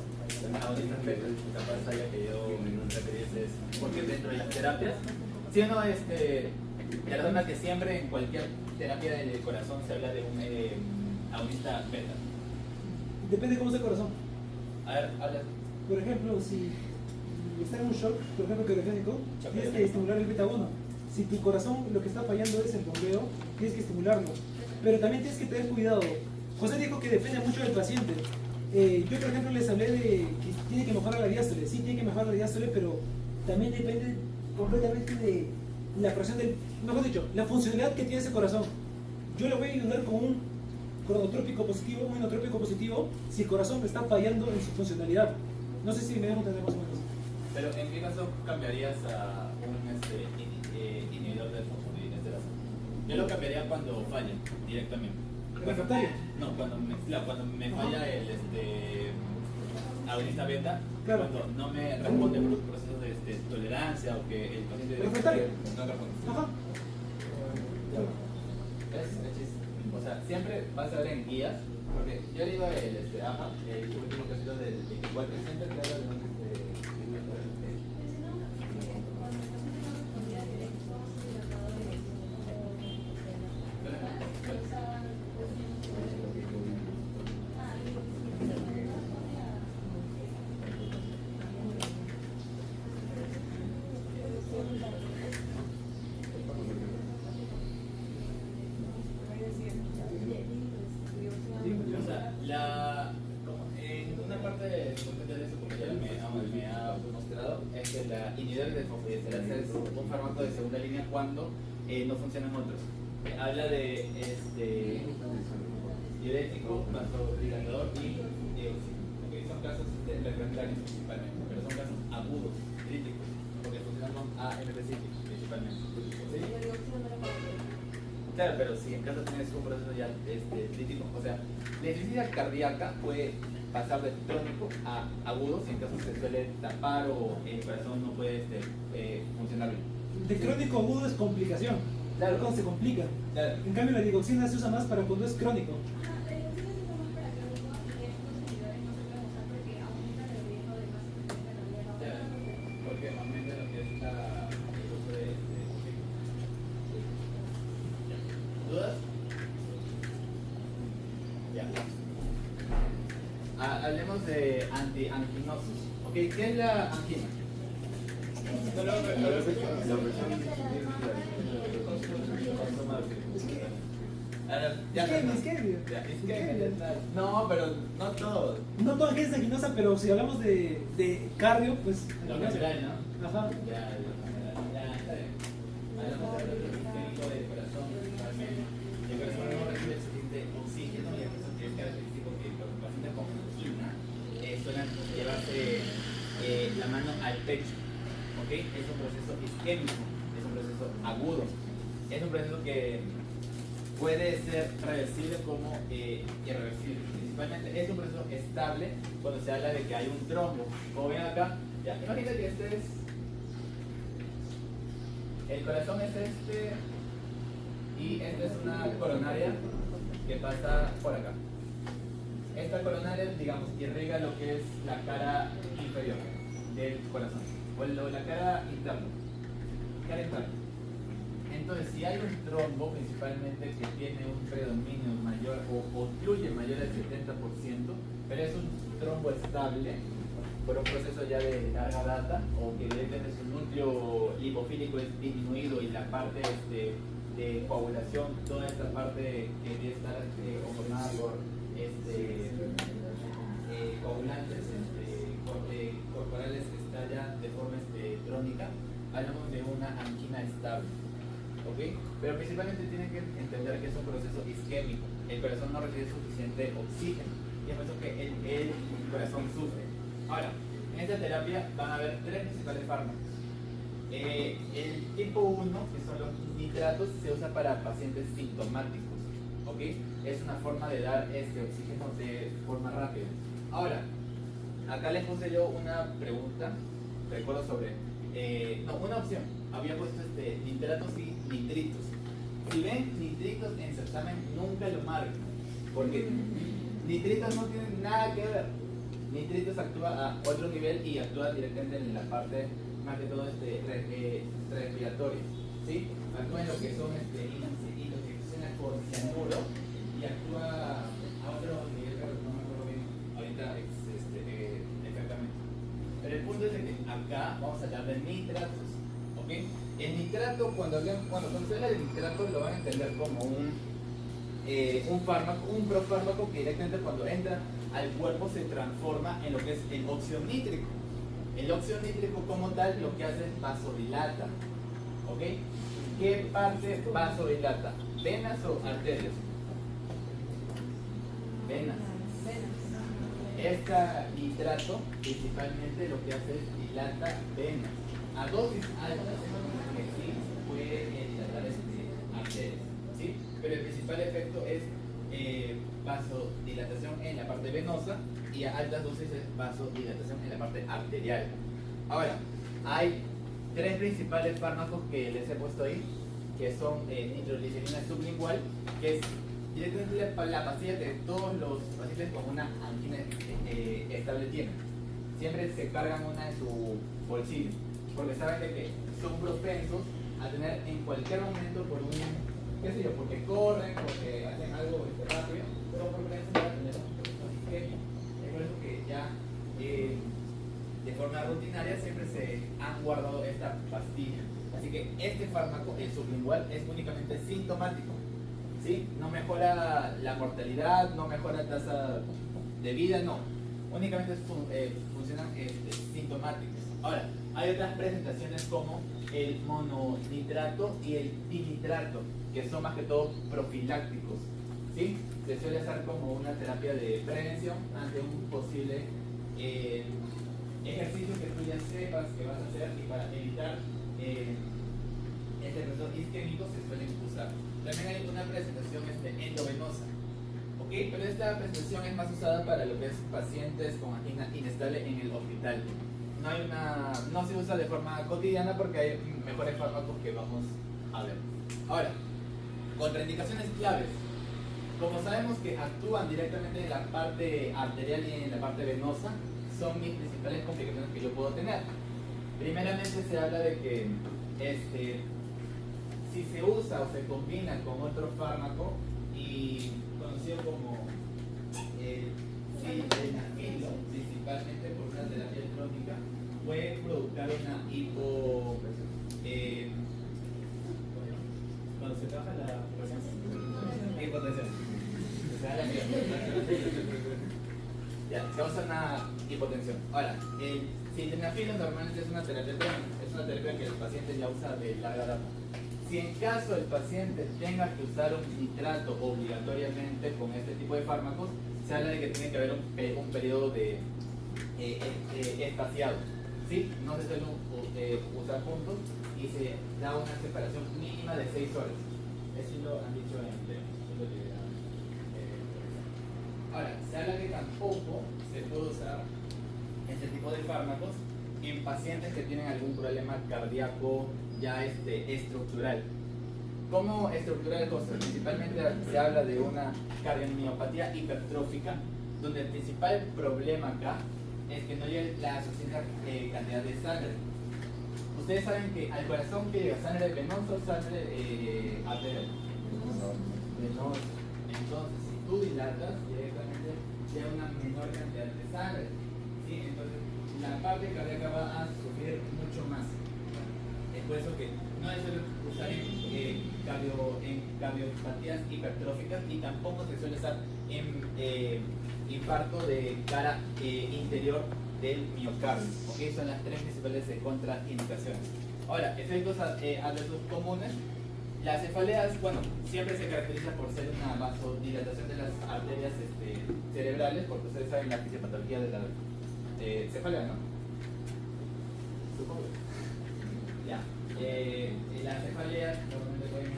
agonistas beta, capaz haya que yo me referirse porque dentro de las terapias, si uno perdona que siempre en cualquier terapia del corazón se habla de un agonista beta. Depende de cómo sea el corazón. A ver, habla. Por ejemplo, si está en un shock, por ejemplo, cardíaco, tienes que estimular el beta 1. Si tu corazón lo que está fallando es el bombeo, tienes que estimularlo. Pero también tienes que tener cuidado. José dijo que depende mucho del paciente. Yo, por ejemplo, les hablé de que tiene que mejorar la diástole. Sí, tiene que mejorar la diástole, pero también depende completamente de la presión del... Mejor dicho, la funcionalidad que tiene ese corazón. Yo le voy a ayudar con un cronotrópico positivo, un inotrópico positivo, si el corazón está fallando en su funcionalidad. No sé si me dejo entender más o menos. Pero ¿en qué caso cambiarías a un inhibidor de fosfodiesterasa? Yo lo cambiaría cuando falle directamente. ¿Refractario? No, cuando me falla el agonista beta, Claro. cuando no me responde por un proceso de tolerancia o que el paciente Refractario. no responde. Ajá. O sea, siempre vas a ver en guías, porque yo digo el último capítulo del 24 siempre te habla de un o sea, en una parte de eso, como ya me ha mostrado, es que la inhibidor de fosfodiesterasa es un fármaco de segunda línea cuando no funcionan otros. Habla de diurético, vasodilatador y dioxina. Okay, son casos refractarios principalmente, pero son casos agudos, críticos, porque funcionan con AMP principalmente. ¿Sí? Claro, pero si en caso tienes un proceso ya crítico, o sea, la insuficiencia cardíaca puede pasar de crónico a agudo si en caso se suele tapar o el corazón no puede funcionar bien. De crónico a agudo es complicación. Claro. Cuando se complica. Claro. En cambio, la digoxina se usa más para cuando es crónico. Porque aumenta lo que es el uso de ¿dudas? Ya. Hablemos de anginosis. Ok, ¿qué es la angina? Isquemia. No, pero no todo. No toda gente es anginosa, pero si hablamos de cardio, pues. Lo anginosa. general, ¿no? Ajá. Ya, está bien. Hablamos de algo isquémico del corazón. El corazón no recibe suficiente oxígeno y eso es característico que los pacientes con angina suelen llevarse la mano al pecho. ¿Ok? Es un proceso isquémico, es un proceso agudo, es un proceso que puede ser reversible como irreversible. Principalmente es un proceso estable cuando se habla de que hay un trombo. Como ven acá, ya, imagínate que este es. El corazón es este y esta es una coronaria que pasa por acá. Esta coronaria, digamos, irriga lo que es la cara inferior del corazón o la cara interna. Entonces, si hay un trombo, principalmente que tiene un predominio mayor o obstruye mayor al 70%, pero es un trombo estable por un proceso ya de larga data o que directamente su núcleo lipofílico es disminuido y la parte de coagulación, toda esta parte que debe estar conformada por coagulantes corporales está ya de forma crónica, hablamos de una angina estable. ¿Okay? Pero principalmente tienen que entender que es un proceso isquémico. El corazón no recibe suficiente oxígeno y es por eso que el corazón sufre. Ahora, en esta terapia van a haber tres principales fármacos. El tipo 1, que son los nitratos, se usa para pacientes sintomáticos. ¿Okay? Es una forma de dar oxígeno de forma rápida. Ahora, acá les puse yo una pregunta, recuerdo sobre, una opción. Había puesto nitratos y nitritos. Si ven nitritos en certamen, nunca lo marquen, porque nitritos no tienen nada que ver. Nitritos actúa a otro nivel y actúa directamente en la parte, más que todo, respiratoria. ¿Sí? Actúa en lo que son intoxicaciones por cianuro y actúa a otro nivel, pero no me acuerdo bien ahorita exactamente. Pero el punto es que acá vamos a hablar de nitratos. ¿Okay? El nitrato, cuando se habla de nitrato, lo van a entender como un fármaco, un profármaco que directamente cuando entra al cuerpo se transforma en lo que es el óxido nítrico. El óxido nítrico como tal lo que hace es vasodilata. ¿Okay? ¿Qué parte vasodilata? ¿Venas o arterias? Venas. Este nitrato principalmente lo que hace es dilata venas. A dosis altas que sí puede dilatar arterias, ¿sí? Pero el principal efecto es vasodilatación en la parte venosa y a altas dosis es vasodilatación en la parte arterial. Ahora, hay tres principales fármacos que les he puesto ahí, que son nitroglicerina sublingual, que es directamente la pastilla que todos los pacientes con una angina estable tienen. Siempre se cargan una en su bolsillo, porque saben de que son propensos a tener en cualquier momento por un, qué sé yo, porque corren, porque hacen algo rápido, son propensos a tener una isquemia. Es por eso que ya de forma rutinaria siempre se han guardado esta pastilla. Así que este fármaco, el sublingual, es únicamente sintomático. ¿Sí? No mejora la mortalidad, no mejora la tasa de vida, no. Únicamente funcionan sintomáticos. Ahora, hay otras presentaciones como el mononitrato y el dinitrato, que son más que todo profilácticos. ¿Sí? Se suele hacer como una terapia de prevención ante un posible ejercicio que tú ya sepas que vas a hacer, y para evitar este proceso isquémico se suelen usar. También hay una presentación endovenosa, ¿ok? Pero esta presentación es más usada para lo que es pacientes con angina inestable en el hospital. No se usa de forma cotidiana porque hay mejores fármacos que vamos a ver. Ahora, contraindicaciones claves. Como sabemos que actúan directamente en la parte arterial y en la parte venosa, son mis principales complicaciones que yo puedo tener. Primeramente se habla de que si se usa o se combina con otro fármaco y conocido como sildenafilo, principalmente por una terapia crónica, puede provocar una cuando se baja la presión, hipotensión. Ya, causa una hipotensión. Ahora, el sildenafilo normalmente es una terapia crónica, es una terapia que el paciente ya usa de larga data. Si en caso el paciente tenga que usar un nitrato obligatoriamente con este tipo de fármacos, se habla de que tiene que haber un periodo de espaciado. ¿Sí? No se suelen usar juntos y se da una separación mínima de 6 horas. Eso lo han dicho en el Ahora, se habla que tampoco se puede usar este tipo de fármacos en pacientes que tienen algún problema cardíaco ya estructural. ¿Cómo estructural cosas? Principalmente se habla de una cardiomiopatía hipertrófica, donde el principal problema acá es que no llega la suficiente cantidad de sangre. Ustedes saben que al corazón que llega sangre venosa o sangre arterial. Venosa. Entonces, si tú dilatas, directamente llega una menor cantidad de sangre. ¿Sí? Entonces, la parte cardíaca va a sufrir mucho más. Es por eso que no es suele usar en cardiopatías hipertróficas y tampoco se suele usar en infarto de cara interior del miocardio. ¿Okay? Son las tres principales contraindicaciones. Ahora, efectos adversos comunes. Las cefaleas, bueno, siempre se caracteriza por ser una vasodilatación de las arterias cerebrales, porque ustedes saben la fisiopatología de la cefalea, ¿no? Supongo. Ya. Las cefaleas normalmente pueden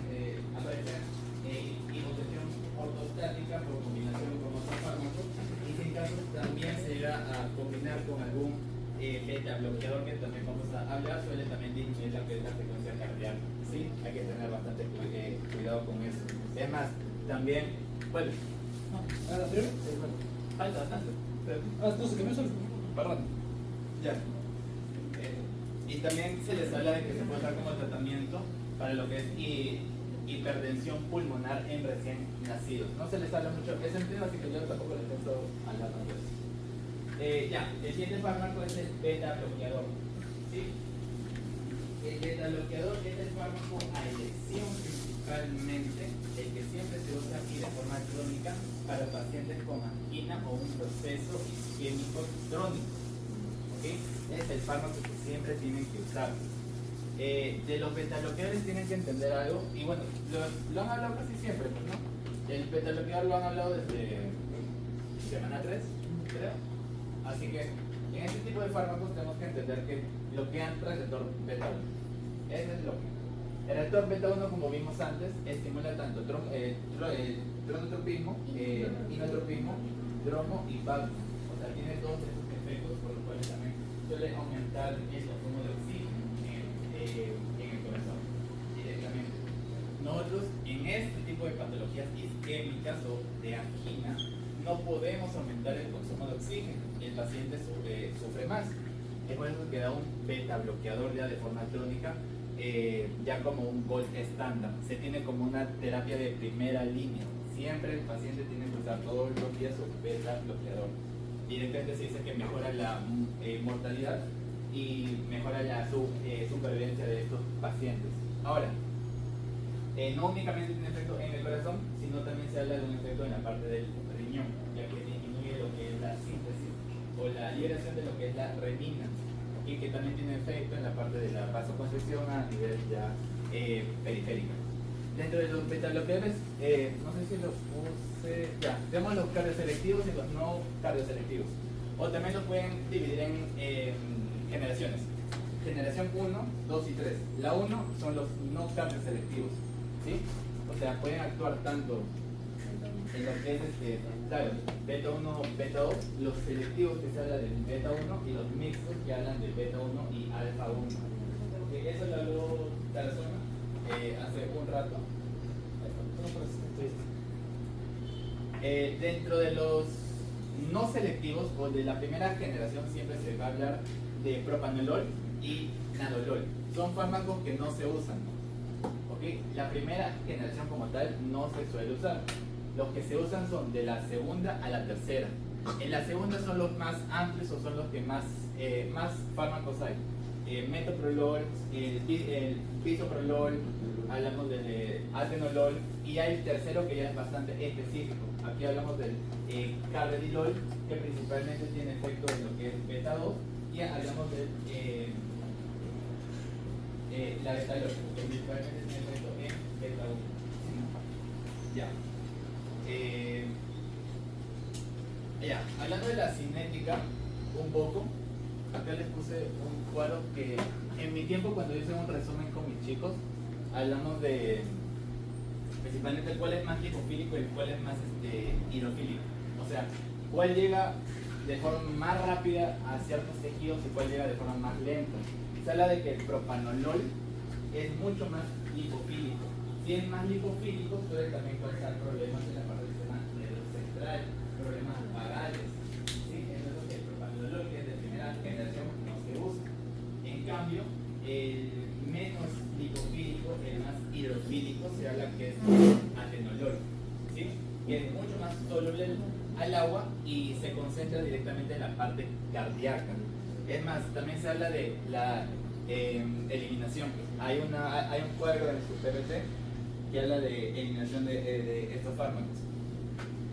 aparecer hipotensión ortostática por combinación con otros fármacos, y sin caso también se llega a combinar con algún beta bloqueador que también vamos a hablar, suele también disminuir la frecuencia cardíaca. ¿Sí? Hay que tener bastante cuidado con eso. Es más, también, bueno, ¿A la anterior? falta bastante. No, se cambió solo. Perdón. Ya. Y también se les habla de que se puede dar como tratamiento para lo que es hipertensión pulmonar en recién nacidos. No se les habla mucho de ese sentido, así que yo tampoco les intento hablar tanto de eso. Ya, el siguiente fármaco es el beta bloqueador. ¿Sí? El beta bloqueador es el fármaco a elección principalmente, el que siempre se usa aquí de forma crónica para pacientes con angina o un proceso isquémico crónico. ¿Okay? Es el fármaco que siempre tienen que usar. De los beta bloqueadores tienen que entender algo, y bueno, lo han hablado casi siempre, ¿no? El beta bloqueador lo han hablado desde semana 3, creo. Así que en este tipo de fármacos tenemos que entender que bloquean receptor beta 1. Ese es lo que. El receptor beta 1, como vimos antes, estimula tanto dronotropismo, inotropismo, dromo y vago. O sea, tiene todos esos efectos por los cuales también suele aumentar el consumo de oxígeno en el corazón directamente. Nosotros en este tipo de patologías isquémicas o de angina no podemos aumentar el consumo de oxígeno. El paciente sufre más. Es por eso que da un beta bloqueador ya de forma crónica, ya como un gold estándar. Se tiene como una terapia de primera línea. Siempre el paciente tiene que usar todos los días su beta bloqueador. Directamente se dice que mejora la mortalidad y mejora la supervivencia de estos pacientes. Ahora, no únicamente tiene efecto en el corazón, sino también se habla de un efecto en la parte del riñón, ya que disminuye lo que es la síntesis o la liberación de lo que es la renina, y que también tiene efecto en la parte de la vasoconstricción a nivel ya periférico. Dentro de los beta-bloqueadores, no sé si los puse, ya, tenemos los cardioselectivos y los no cardioselectivos, o también los pueden dividir en generaciones. Generación 1, 2 y 3. La 1 son los no cardioselectivos, ¿sí? O sea, pueden actuar tanto en lo que es claro, beta 1, beta 2, los selectivos que se habla del beta 1 y los mixtos que hablan del beta 1 y alfa 1. Eso lo habló Tarazona hace un rato. Dentro de los no selectivos o de la primera generación siempre se va a hablar de propanolol y nadolol. Son fármacos que no se usan. ¿Okay? La primera generación como tal no se suele usar. Los que se usan son de la segunda a la tercera. En la segunda son los más amplios o son los que más fármacos hay. Metoprolol, el bisoprolol, hablamos del atenolol, y hay el tercero que ya es bastante específico. Aquí hablamos del carvedilol, que principalmente tiene efecto en lo que es beta 2, y hablamos del la betalol, que principalmente tiene efecto en beta 1. Ya. Hablando de la cinética, un poco, acá les puse un cuadro que en mi tiempo, cuando hice un resumen con mis chicos, hablamos de principalmente cuál es más lipofílico y cuál es más hidrofílico. O sea, cuál llega de forma más rápida a ciertos tejidos y cuál llega de forma más lenta. Se habla de que el propanolol es mucho más lipofílico. Si es más lipofílico, puede también causar problemas en la parte del sistema nervioso central, problemas varales. ¿Sí? Entonces, el propanolol, que es de primera generación, no se usa. En cambio, el menos lipofílico, el más hidrofílico, se habla que es atenolol, ¿sí? Que es mucho más soluble al agua y se concentra directamente en la parte cardíaca. Es más, también se habla de la eliminación. Hay un cuadro en su PPT que habla de eliminación de estos fármacos.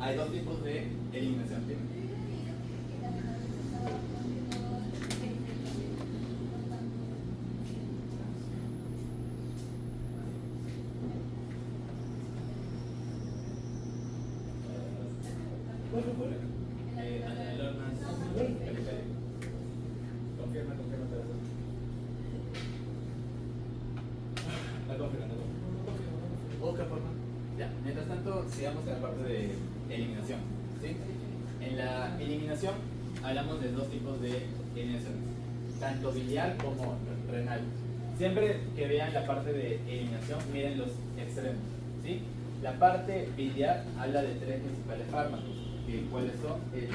Hay dos tipos de eliminación. ¿Sí? Atenolol más periférico. Confirma. La confirma. Otra forma. Ya. Mientras tanto, sigamos en la parte de eliminación. ¿Sí? En la eliminación hablamos de dos tipos de eliminaciones, tanto biliar como renal. Siempre que vean la parte de eliminación, miren los extremos. ¿Sí? La parte biliar habla de tres principales fármacos, cuáles son el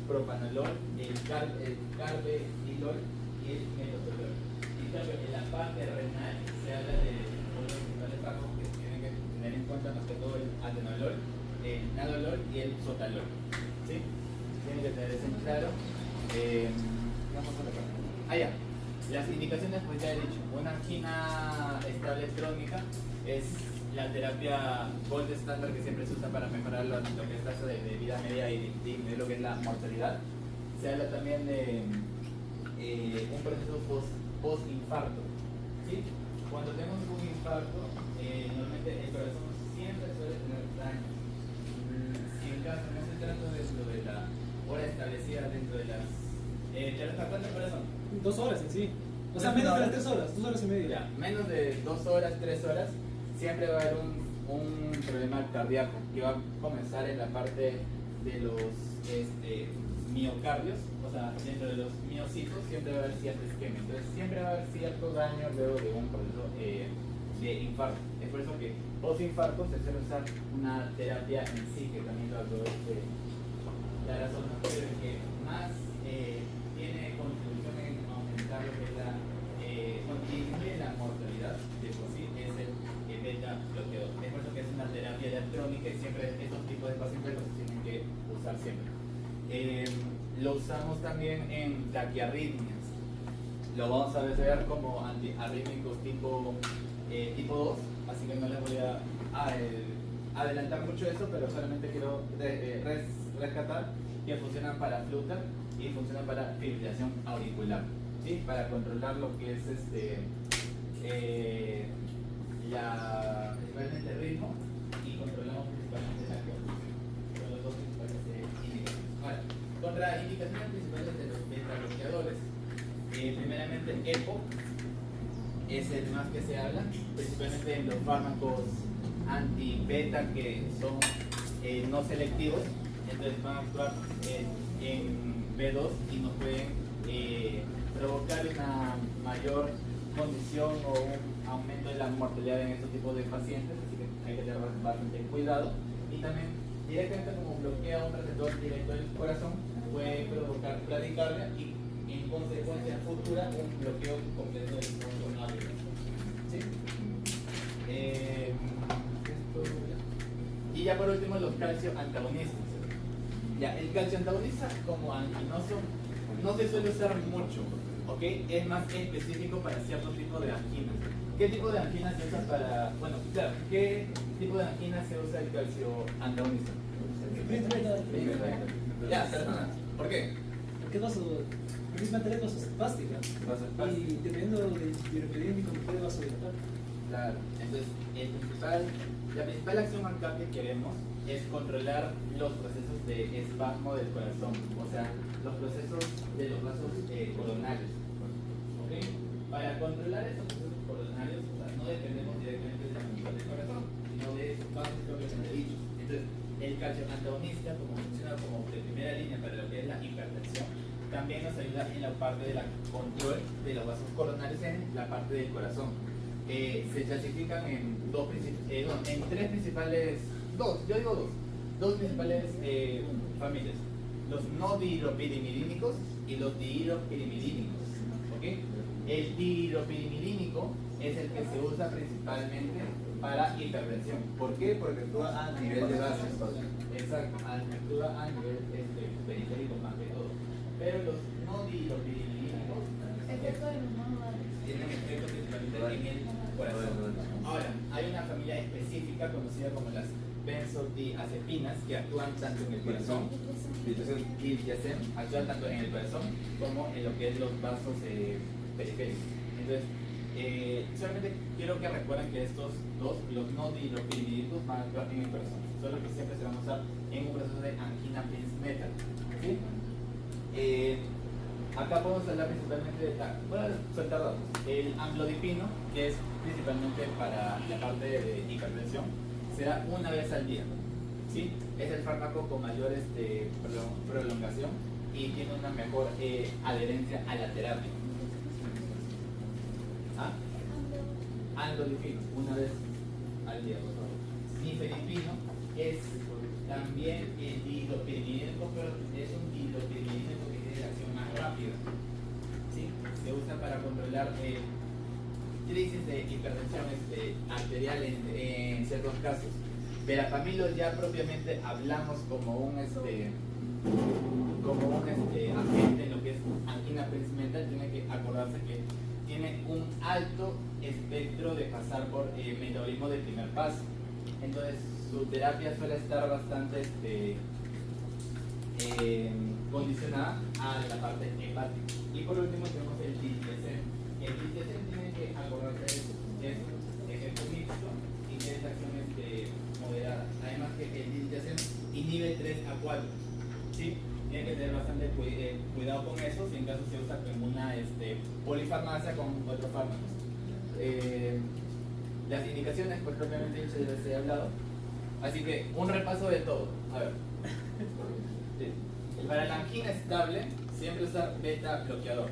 propanolol, el carvedilol y el metoprolol. En cambio, en la parte renal se habla de los principales fármacos que tienen que tener en cuenta más que todo el atenolol, el nadolol y el sotalol. ¿Sí? Tienen que tener eso en claro. Vamos a la parte. Ya. Las indicaciones, pues ya he dicho, una angina estable crónica es la terapia gold estándar que siempre se usa para mejorar lo que es tasa de vida media y disminuir lo que es la mortalidad. Se habla también de un proceso post-infarto. ¿Sí? Cuando tenemos un infarto, normalmente el corazón siempre suele tener daño. Si en caso no se trata dentro de la hora establecida dentro de las... ¿Cuánto el corazón? 2 horas en sí. O sea, menos de las 3 horas, 2 horas y media. Ya, menos de 2 horas, 3 horas, siempre va a haber un problema cardíaco que va a comenzar en la parte de los miocardios, o sea, dentro de los miocitos siempre va a haber cierta isquemia, entonces siempre va a haber cierto daño luego de un proceso de infarto. Es por eso que post-infarto se suele usar una terapia en sí, que también lo habló la razón que más tiene contribución en aumentar lo que es disminuye la mortalidad de por sí, es el beta bloqueador. Es por eso que es una terapia diastrónica y siempre estos tipos de pacientes los tienen que usar siempre. Lo usamos también en taquiarritmias. Lo vamos a ver como antiarrítmicos tipo 2, así que no les voy a adelantar mucho eso, pero solamente quiero rescatar que funcionan para Flutter y funcionan para fibrilación auricular, ¿sí? Para controlar lo que es principalmente el ritmo, y controlamos principalmente la coordinación. Son los dos principales indicadores. Ahora, contraindicaciones principales de los beta bloqueadores. Primeramente, EPO es el más que se habla, principalmente en los fármacos anti-beta que son no selectivos, entonces van a actuar en B2 y nos pueden provocar una mayor condición o un aumento de la mortalidad en estos tipos de pacientes, así que hay que tener bastante cuidado. Y también directamente, como bloquea un receptor directo del corazón, puede provocar bradicardia y en consecuencia futura un bloqueo completo del sistema nervioso. ¿Sí? Y ya por último, los calcio antagonistas. Ya, el calcio antagonista como anginoso no se suele usar mucho, ¿ok? Es más específico para cierto tipo de anginas. ¿Qué tipo de angina se usa para, bueno, claro, qué tipo de angina se usa el calcio antagonista? Ya, perdona, ¿por qué? ¿Qué pasó? Porque es materia vasospástica. Y dependiendo del epidémico puede vasodilatar. Claro, entonces la principal acción acá que queremos es controlar los procesos de espasmo del corazón, o sea, los procesos de los vasos coronarios. ¿Ok? Para controlar esos procesos coronarios, o sea, no dependemos directamente de la función del corazón, sino de esos vasos propiamente dichos. Entonces, el calcio antagonista, como funciona como de primera línea para lo que es la hipertensión, también nos ayuda en la parte del control de los vasos coronarios en la parte del corazón. Se clasifican en tres principales, dos principales familias: los no dihidropirimidínicos y los dihidropirimidínicos. ¿Okay? El dihidropirimidínico es el que se usa principalmente para hipertensión. ¿Por qué? Porque actúa a nivel de bases. Exacto, actúa a nivel periférico más que todo. Pero los no dihidropirimidínicos tienen efecto principalmente en el corazón. Ahora, hay una familia específica conocida como las benzodiazepinas que actúan tanto en el corazón, diltiazem, actúan tanto en el corazón como en lo que es los vasos periféricos. Entonces, solamente quiero que recuerden que estos dos, los no dihidropirimidínicos, van a actuar en el corazón, solo que siempre se van a usar en un proceso de angina Prince-Metal. ¿Sí? Acá podemos hablar principalmente de voy a soltar datos. El amlodipino, que es principalmente para la parte de hipertensión, se da una vez al día. ¿Sí? Es el fármaco con mayor prolongación y tiene una mejor adherencia a la terapia. ¿Ah? Amlodipino, una vez al día, por favor. Nifedipino es también el dihidropirimidínico, pero es un dihidropirimidínico que tiene acción más rápida. ¿Sí? Se usa para controlar crisis de hipertensión arterial en ciertos casos. Verapamilo ya propiamente hablamos como un agente en lo que es angina Prince-Metal. Tiene que acordarse que tiene un alto espectro de pasar por metabolismo de primer paso. Entonces su terapia suele estar bastante condicionada a la parte hepática. Y por último tenemos el diltiazem. El diltiazem tiene que acordarse de eso, es efecto mixto y tiene acción moderada. Además que el diltiazem inhibe 3A4. ¿Sí? Tiene que tener bastante cuidado con eso, si en caso se usa como una polifarmacia con otros fármacos. Las indicaciones, pues propiamente dicho, ya les he hablado. Así que un repaso de todo. A ver. Sí. Para la angina estable, siempre usar beta bloqueador.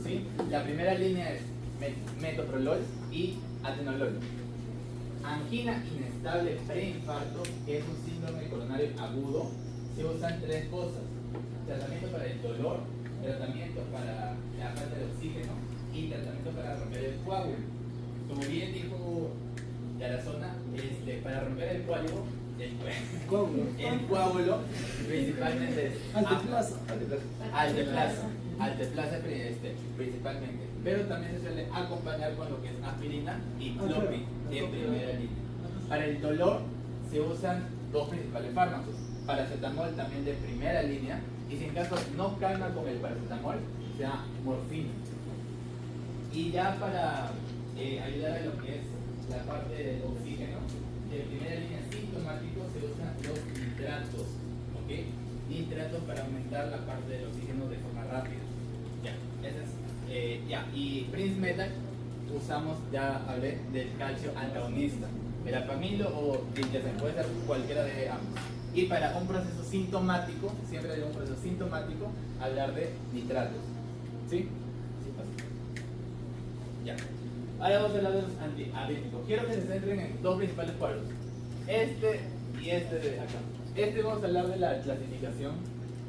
¿Sí? La primera línea es metoprolol y atenolol. Angina inestable preinfarto, que es un síndrome coronario agudo, se usan tres cosas: tratamiento para el dolor, tratamiento para la falta de oxígeno y tratamiento para romper el coágulo. Como bien dijo Tarazona, para romper el coágulo, el coágulo principalmente es alteplasa principalmente, pero también se suele acompañar con lo que es aspirina y clopid en primera línea. Para el dolor se usan dos principales fármacos: paracetamol también de primera línea, y si en caso no calma con el paracetamol, se da morfina. Y ya para ayudar a lo que es la parte del oxígeno, de primera línea sintomático se usan los nitratos, ¿ok? Nitratos para aumentar la parte del oxígeno de forma rápida. Ya, ese es, ya. Y Prince Metal usamos, ya hablé, del calcio antagonista, verapamilo o diltiazem, puede ser cualquiera de ambos. Y para un proceso sintomático, siempre hay un proceso sintomático, hablar de nitratos. ¿Sí? Sí pasa. Ya. Ahora vamos a hablar de los antiarrítmicos. Quiero que se centren en dos principales cuadros: este y este de acá. Este vamos a hablar de la clasificación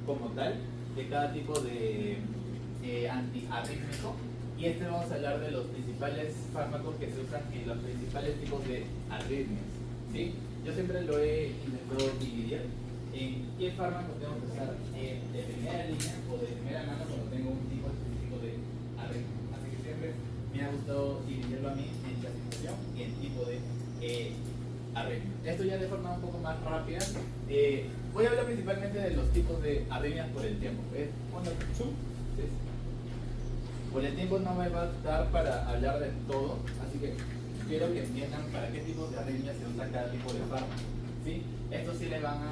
como tal de cada tipo de antiarrítmico, y este vamos a hablar de los principales fármacos que se usan en los principales tipos de arritmias. ¿Sí? Yo siempre lo he intentado dividir en qué fármaco tengo que usar de primera línea o de primera mano cuando tengo un tipo específico de arritmia. Así que siempre me ha gustado dividirlo a mí en clasificación y en tipo de arritmia. Esto ya de forma un poco más rápida. Voy a hablar principalmente de los tipos de arritmias por el tiempo. ¿Ves? Sí. Por el tiempo no me va a dar para hablar de todo, así que quiero que entiendan para qué tipos de arritmias se usa cada tipo de fármaco. ¿Sí? Esto sí les van a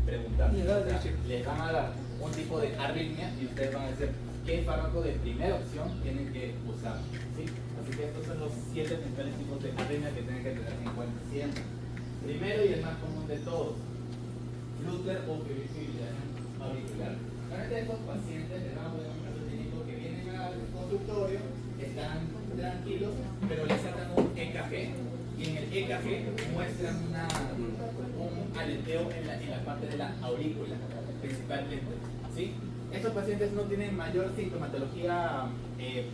preguntar. O sea, les van a dar un tipo de arritmia y ustedes van a decir qué fármaco de primera opción tienen que usar. ¿Sí? Así que estos son los 7 principales tipos de arritmia que tienen que tener en cuenta siempre. Primero y el más común de todos: flúter o fibrilación auricular. Realmente estos pacientes les vamos a poner un caso clínico que vienen al consultorio, están tranquilos, pero les sacan un EKG, y en el EKG muestran un aleteo en la parte de la aurícula, principalmente. ¿Sí? Estos pacientes no tienen mayor sintomatología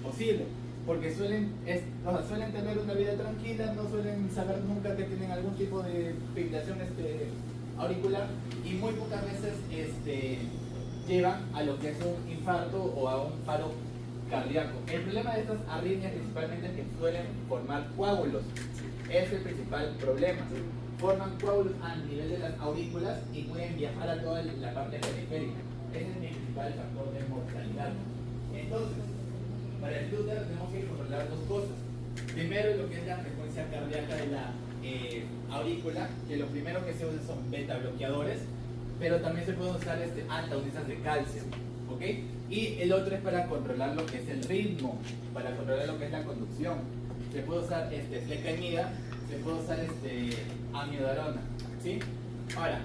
posible, porque suelen tener una vida tranquila, no suelen saber nunca que tienen algún tipo de fibrilación auricular, y muy pocas veces llevan a lo que es un infarto o a un paro cardíaco. El problema de estas arritmias principalmente es que suelen formar coágulos. Es el principal problema. Forman coágulos a nivel de las aurículas y pueden viajar a toda la parte periférica. Ese es el principal factor de mortalidad. Entonces, para el flúter tenemos que controlar dos cosas. Primero, lo que es la frecuencia cardíaca de la aurícula, que lo primero que se usa son beta bloqueadores, pero también se pueden usar antagonistas de calcio. ¿Ok? Y el otro es para controlar lo que es el ritmo, para controlar lo que es la conducción. Se puede usar flecaimida, se puede usar amiodarona. ¿Sí? Ahora,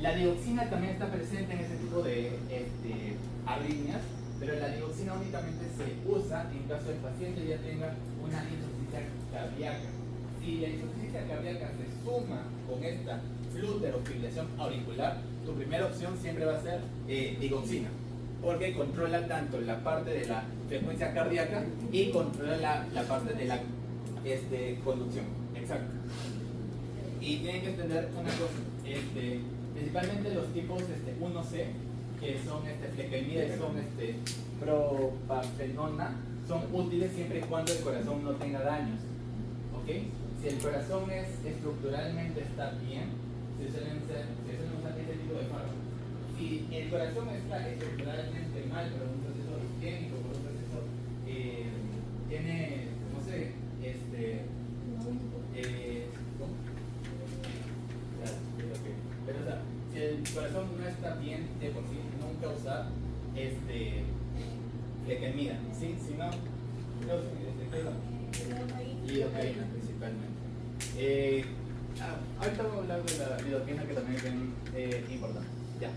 la dioxina también está presente en este tipo de arritmias, pero la dioxina únicamente se usa en caso el paciente ya tenga una insuficiencia cardíaca. Si la insuficiencia cardíaca se suma con esta flúter o fibrilación auricular, tu primera opción siempre va a ser digoxina, porque controla tanto la parte de la frecuencia cardíaca y controla la parte de la conducción. Exacto. Y tienen que entender una cosa, principalmente los tipos 1C, que son flecaimida y son propafenona, son útiles siempre y cuando el corazón no tenga daños. ¿Ok? Si el corazón estructuralmente está bien, se suelen usar este tipo de fármacos. Si el corazón está estructuralmente mal, por un proceso isquémico, por un proceso tiene, no sé, ¿cómo? Pero o sea, si el corazón no está bien de por sí, nunca usar flecaimida. ¿Sí? Si no, Lidocaína principalmente. Ahorita vamos a hablar de la lidocaína, que también es importante. Ya.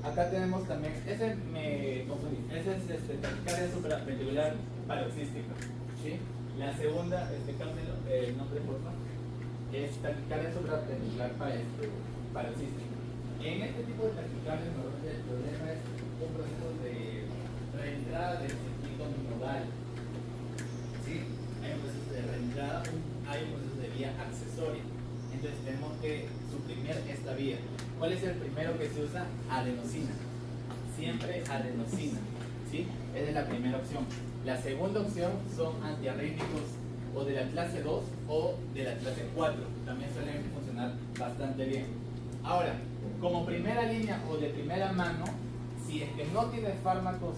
Acá tenemos también, ese me confundí, ese es taquicardia supraventricular paroxística. ¿Sí? La segunda, cámbialo el nombre por favor, es taquicardia supraventricular paroxística. En este tipo de taquicardia normalmente el problema es un proceso de reentrada del circuito nodal. ¿Sí? Hay un proceso de reentrada, hay un proceso de vía accesoria. Entonces tenemos que suprimir esta vía. ¿Cuál es el primero que se usa? Adenosina. Siempre adenosina. ¿Sí? Esa es la primera opción. La segunda opción son antiarrítmicos o de la clase 2 o de la clase 4. También suelen funcionar bastante bien. Ahora, como primera línea o de primera mano, si es que no tienes fármacos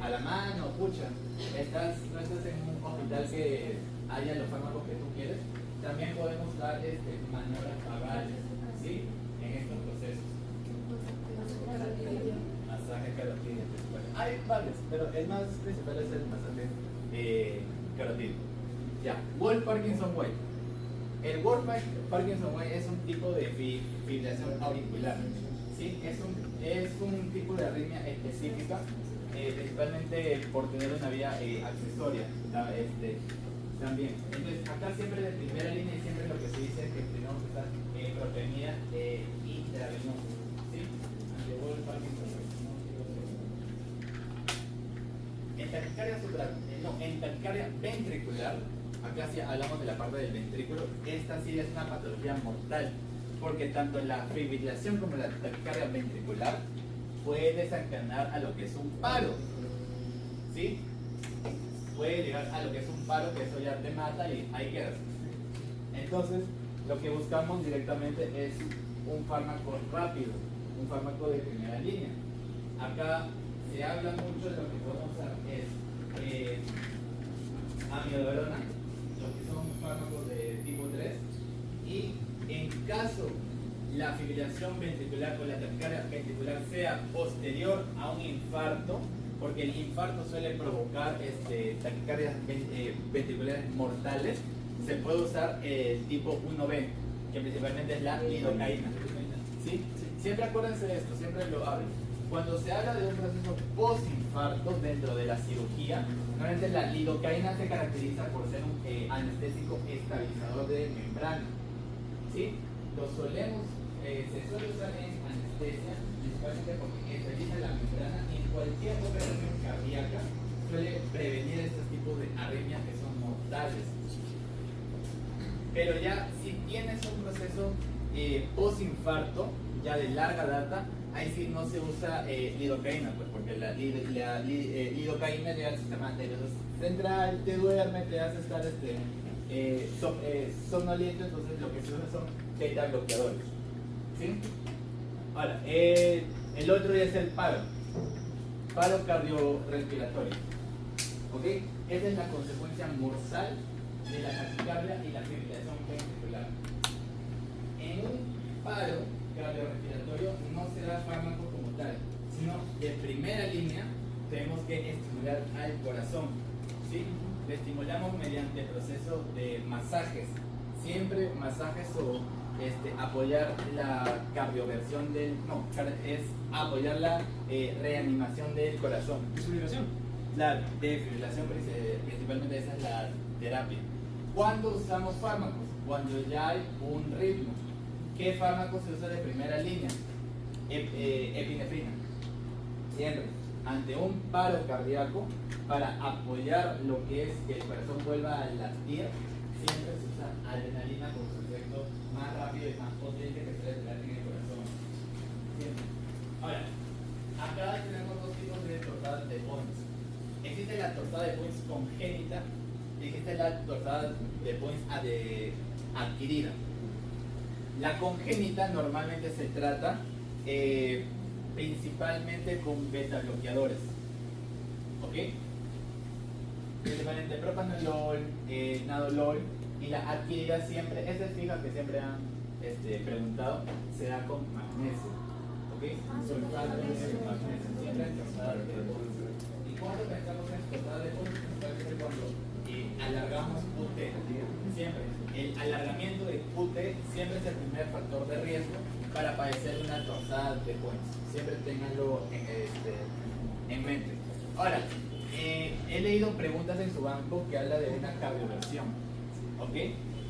a la mano, pucha, no estás en un hospital que haya los fármacos que tú quieres, también podemos dar maniobras vagales, ¿sí? En estos procesos. Masaje carotídeo principal. Hay varios, pero el más principal es el masaje carotídeo. Ya, Wolff-Parkinson-White. El Wolff-Parkinson-White es un tipo de fibrilación auricular, ¿sí? Es un tipo de arritmia específica, principalmente por tener una vía accesoria. También. Entonces, acá siempre de primera línea y siempre lo que se dice es que tenemos que estar proteína intravenosa. ¿Sí? En taquicardia ventricular, acá sí hablamos de la parte del ventrículo, esta sí es una patología mortal, porque tanto la fibrilación como la taquicardia ventricular puede desencadenar a lo que es un paro. ¿Sí? Puede llegar a lo que es un paro, que eso ya te mata y ahí quedas. Entonces, lo que buscamos directamente es un fármaco rápido, un fármaco de primera línea. Acá se habla mucho de lo que podemos usar es amiodarona, lo que son fármacos de tipo 3, y en caso la fibrilación ventricular o la taquicardia ventricular sea posterior a un infarto, porque el infarto suele provocar taquicardias ventriculares mortales, se puede usar el tipo 1B, que principalmente es la lidocaína. ¿Sí? Siempre acuérdense de esto, siempre lo hablo. Cuando se habla de un proceso post-infarto dentro de la cirugía, normalmente la lidocaína se caracteriza por ser un anestésico estabilizador de membrana. ¿Sí? Se suele usar en anestesia, principalmente porque estabiliza la membrana y en cualquier operación cardíaca suele prevenir estos tipos de arritmias que son mortales. Pero ya si tienes un proceso post-infarto, ya de larga data, ahí sí no se usa lidocaína, pues porque la lidocaína llega al sistema nervioso central, te duerme, te hace estar somnoliento, entonces lo que se usa son beta bloqueadores. ¿Sí? Ahora, el otro ya es el paro cardiorrespiratorio. ¿Ok? Esa es la consecuencia morsal de la taquicardia y la fibrilación ventricular. En un paro cardiorrespiratorio no se da fármaco como tal, sino de primera línea tenemos que estimular al corazón. ¿Sí? Le estimulamos mediante el proceso de masajes, siempre masajes o apoyar la cardioversión es apoyar la reanimación del corazón. ¿Desfibrilación? La desfibrilación, principalmente esa es la terapia. ¿Cuándo usamos fármacos? Cuando ya hay un ritmo. ¿Qué fármaco se usa de primera línea? Epinefrina. Siempre. Ante un paro cardíaco, para apoyar lo que es que el corazón vuelva a latir, siempre se usa adrenalina con su efecto más rápido y más potente que suele tener en el corazón. Siempre. Ahora, acá tenemos dos tipos de tortadas de Points. Existe la tortada de Points congénita y existe la tortada de Points adquirida. La congénita normalmente se trata principalmente con beta bloqueadores. ¿Ok? Principalmente propanolol, nadolol, y la adquirida siempre, esa es fija que siempre han preguntado, se da con magnesio. ¿Ok? Sulfato de magnesio, siempre en tortada de Points. ¿Y cuándo pensamos en tortada de Points? Principalmente cuando alargamos QT. Siempre. El alargamiento de QT siempre es el primer factor de riesgo para padecer una torzada de Points. Siempre ténganlo en mente. Ahora, he leído preguntas en su banco que habla de una cardioversión. ¿Ok?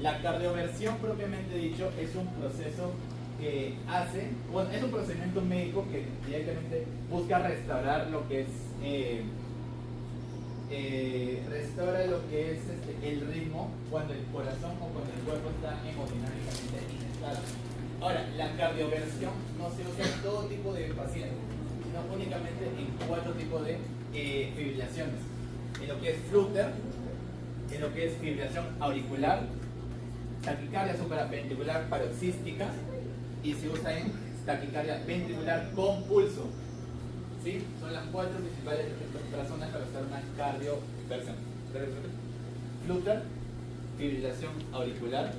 La cardioversión, propiamente dicho, es un proceso que hace, bueno, es un procedimiento médico que directamente busca restaurar lo que es restaura lo que es el ritmo cuando el corazón o cuando el cuerpo está hemodinámicamente inestable. Ahora, la cardioversión no se usa en todo tipo de pacientes, sino únicamente en 4 tipos de fibrilaciones. En lo que es flutter, en lo que es fibrilación auricular, taquicardia supraventricular paroxística y se usa en taquicardia ventricular con pulso. ¿Sí? Son las 4 principales razones para usar una cardioversión. Flutter, fibrilación auricular,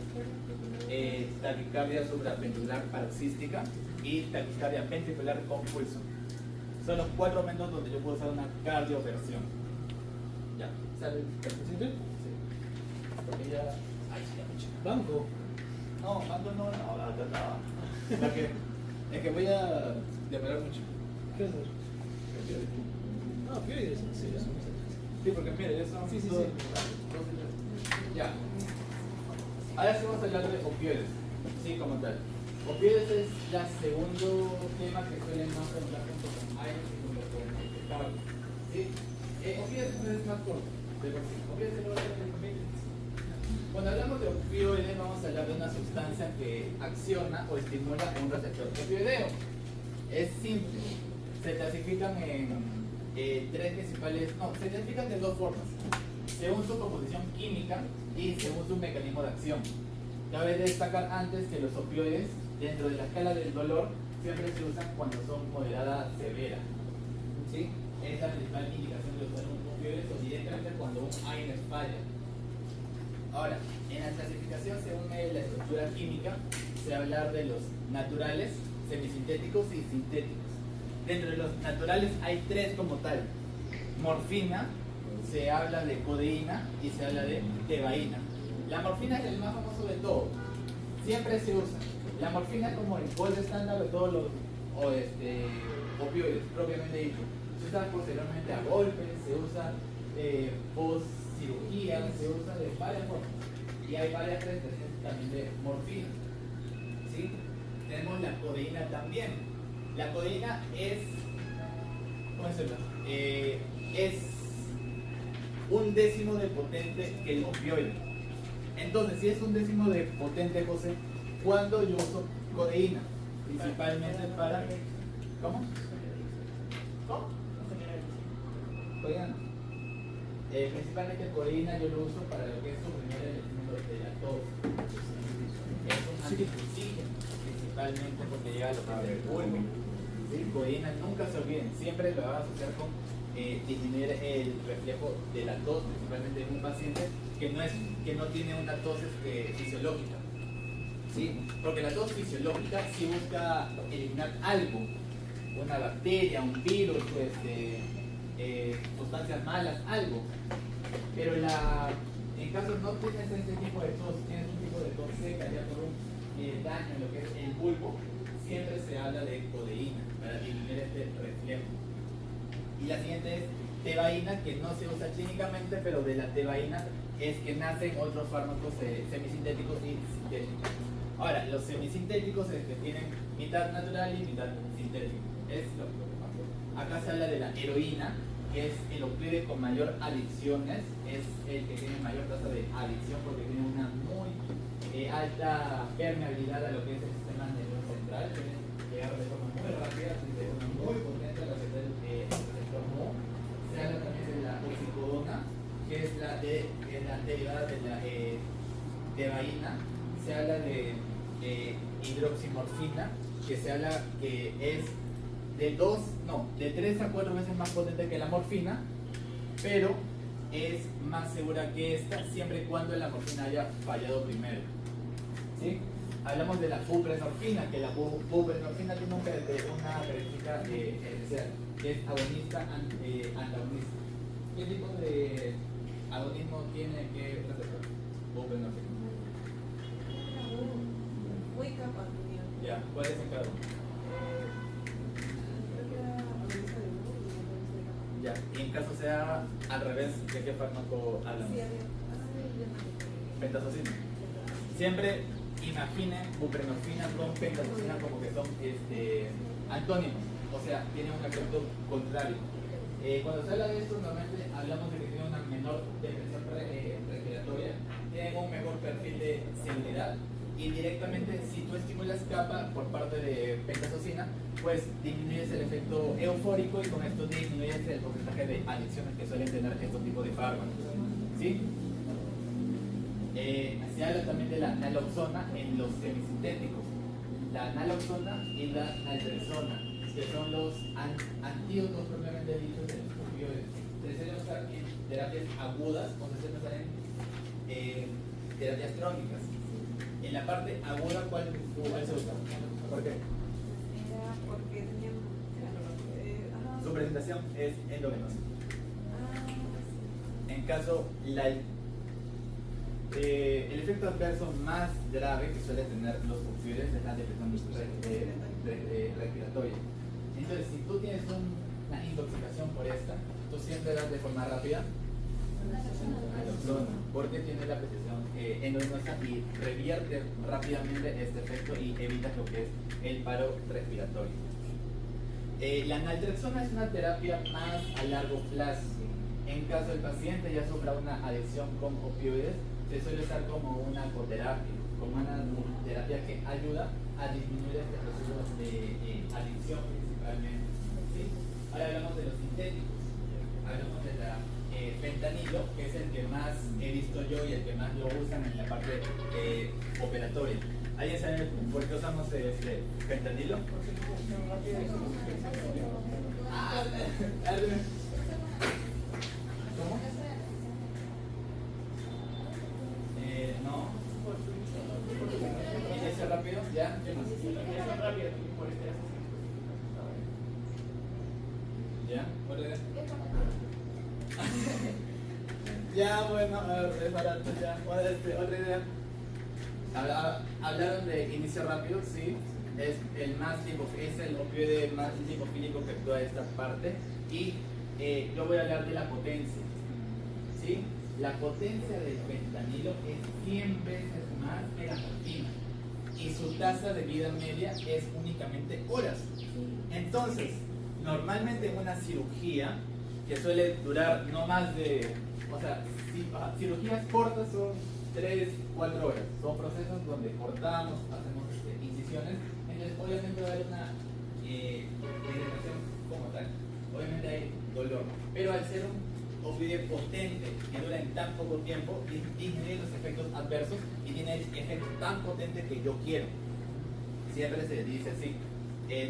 taquicardia supraventricular paroxística y taquicardia ventricular con pulso. Son los 4 momentos donde yo puedo usar una cardioversión. ¿Ya? ¿Sale el paciente? Sí. Porque ya... Ay, sí, ya mucho. Banco. No, banco no. Es que voy a demorar mucho. ¿Qué hacer? Ah, opioides. Sí, eso. Sí, porque mire, eso Sí, sí, dos- sí. Ya. Ahora sí vamos a hablar de opioides. Sí, como tal. Opioides es el segundo tema que suelen más preguntar junto con AINES y con los tabaco. ¿Sí? Opioides es más corto. De por sí. Opioides no va a ser el opioides. Cuando hablamos de opioides vamos a hablar de una sustancia que acciona o estimula un receptor opioideo. Es simple. Se clasifican en tres principales, no, se clasifican de 2 formas, según su composición química y según su mecanismo de acción. Cabe destacar antes que los opioides, dentro de la escala del dolor, siempre se usan cuando son moderada severa. ¿Sí? Es la principal indicación de usar un opioide o directamente cuando un AINES falla. Ahora, en la clasificación según la estructura química, se habla de los naturales, semisintéticos y sintéticos. Dentro de los naturales hay 3 como tal. Morfina, se habla de codeína y se habla de tebaína. La morfina es el más famoso de todo. Siempre se usa. La morfina es como el gold estándar de todos los opioides, propiamente dicho. Se usa posteriormente a golpes, se usa post cirugía, se usa de varias formas. Y hay varias presentaciones también de morfina. ¿Sí? Tenemos la codeína también. La codeína es, ¿cómo decirlo? Es un décimo de potente que el opioide. Entonces, si es un décimo de potente, José, ¿cuándo yo uso codeína? Principalmente para... ¿Cómo? ¿Cómo? Codeína no. Principalmente codeína yo lo uso para lo que es suprimir el estímulo de la tos. Es un antifugsígeno, principalmente porque llega a lo que es el pulmón. ¿Sí? Codeína, nunca se olviden, siempre lo van a asociar con disminuir el reflejo de la tos, principalmente en un paciente que no tiene una tos fisiológica. ¿Sí? Porque la tos fisiológica sí busca eliminar algo, una bacteria, un virus, sustancias malas, algo. Pero en caso no tienes este tipo de tos, tienes un tipo de tos seca ya por un daño en lo que es el bulbo, siempre se habla de codeína para disminuir este reflejo. Y la siguiente es tebaína, que no se usa clínicamente, pero de la tebaína es que nacen otros fármacos semisintéticos y sintéticos. Ahora, los semisintéticos tienen mitad natural y mitad sintético. Es lo que pasa. Acá se habla de la heroína, que es el opioide con mayor adicciones, es el que tiene mayor tasa de adicción porque tiene una muy alta permeabilidad a lo que es el sistema nervioso central, tiene que llegar de forma muy rápida, de forma muy potente a lo que es el receptor MO. Se habla también de la oxicodona, que es la derivada de la tebaína. Se habla de hidroximorfina, que se habla que es de 3 a 4 veces más potente que la morfina, pero es más segura que esta siempre y cuando la morfina haya fallado primero. ¿Sí? Hablamos de la buprenorfina, que la buprenorfina tiene una característica especial, que es agonista antagonista. ¿Qué tipo de agonismo tiene que receptor. Buprenorfina. Muy capaz tenía. Ya, ¿cuál es en cada uno? Creo que era agonista de uno y agonista de capaz. Ya, y en caso sea al revés, ¿de qué fármaco hablamos? Sí, había. Pentazocina. Siempre imaginen buprenorfina con pentazocina como que son antónimos, o sea, tienen un efecto contrario. Cuando se habla de esto, normalmente hablamos de que tienen una menor depresión respiratoria, tienen un mejor perfil de seguridad y directamente si tú estimulas kappa por parte de pentazocina, pues disminuyes el efecto eufórico y con esto disminuyes el porcentaje de adicciones que suelen tener estos tipos de fármacos. ¿Sí? Se habla también de la naloxona en los semisintéticos. La naloxona y la naltrexona, que son los antídotos propiamente dichos de los opioides. Se suelen usar en terapias agudas o se suelen usar en terapias crónicas. En la parte aguda, ¿cuál se usa? ¿Por qué? Era porque tenían. Su presentación es endovenosa. Sí. En caso, el efecto adverso más grave que suele tener los opioides es la depresión respiratoria. Entonces, si tú tienes una intoxicación por esta, tú siempre das de forma rápida naloxona, porque tiene la presentación endovenosa y revierte rápidamente este efecto y evita lo que es el paro respiratorio. La naltrexona es una terapia más a largo plazo. En caso el paciente ya sufra una adicción con opioides, se suele usar como una coterapia, como una terapia que ayuda a disminuir este proceso de adicción principalmente. ¿Sí? Ahora hablamos de los sintéticos, hablamos de la fentanilo, que es el que más he visto yo y el que más lo usan en la parte operatoria. ¿Alguien sabe por qué usamos fentanilo? ¿Cómo? No. ¿Inicio rápido? ¿Ya? ¿Qué más? ¿Ya? ¿Otra idea? Ya, bueno, es barato ya. Otra idea. Hablaron de inicio rápido, sí. Es el opioide más lipofílico que actúa esta parte. Y yo voy a hablar de la potencia. ¿Sí? La potencia del fentanilo es 100 veces más que la morfina. Y su tasa de vida media es únicamente horas. Entonces, normalmente en una cirugía, que suele durar no más de, o sea, cirugías cortas son 3-4 horas. Son procesos donde cortamos, hacemos incisiones. Entonces, obviamente va a haber una irritación como tal. Obviamente hay dolor. Pero al ser un opioide potente que dura en tan poco tiempo, disminuye los efectos adversos y tiene el efecto tan potente que yo quiero. Siempre se dice así.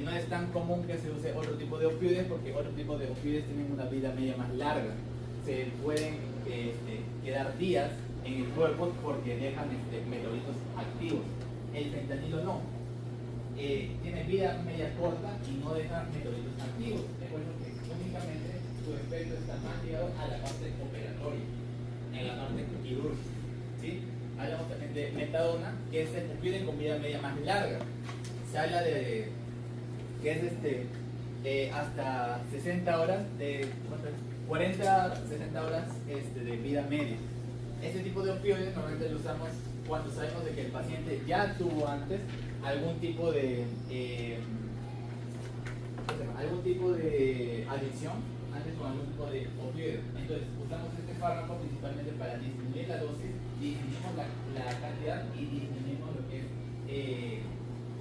No es tan común que se use otro tipo de opioides porque otro tipo de opioides tienen una vida media más larga. Se pueden quedar días en el cuerpo porque dejan metabolitos activos. El fentanilo no. Tiene vida media corta y no deja metabolitos activos. Es por eso que únicamente su efecto está más ligado a la parte operatoria, en la parte quirúrgica. ¿Sí? Hablamos también de metadona, que es el opioide con vida media más larga. Se habla de que es hasta 60 horas, 40-60 horas de vida media. Este tipo de opioides normalmente lo usamos cuando sabemos de que el paciente ya tuvo antes algún tipo de adicción antes con algún tipo de opioide. Entonces usamos este fármaco principalmente para disminuir la dosis, disminuimos la cantidad y disminuimos lo que es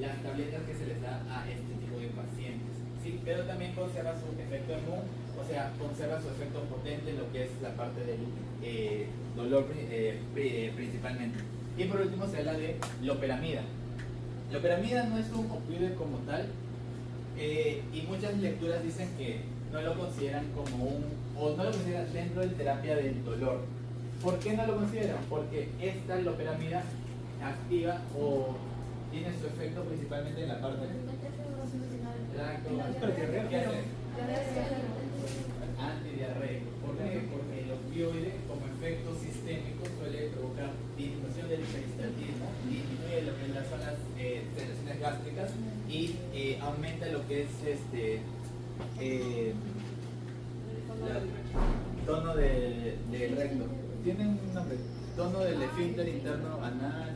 las tabletas que se les da a este tipo de pacientes. ¿Sí? Pero también conserva su efecto inmune, o sea, conserva su efecto potente en lo que es la parte del dolor principalmente. Y por último se habla de loperamida. Loperamida no es un opioide como tal, y muchas lecturas dicen que no lo consideran como o no lo consideran dentro de terapia del dolor. ¿Por qué no lo consideran? Porque esta loperamida activa o tiene su efecto principalmente en la parte antidiarreico. ¿Por qué? Porque el opioide como efecto y aumenta lo que es tono del recto. Tiene un nombre, tono del esfínter interno anal,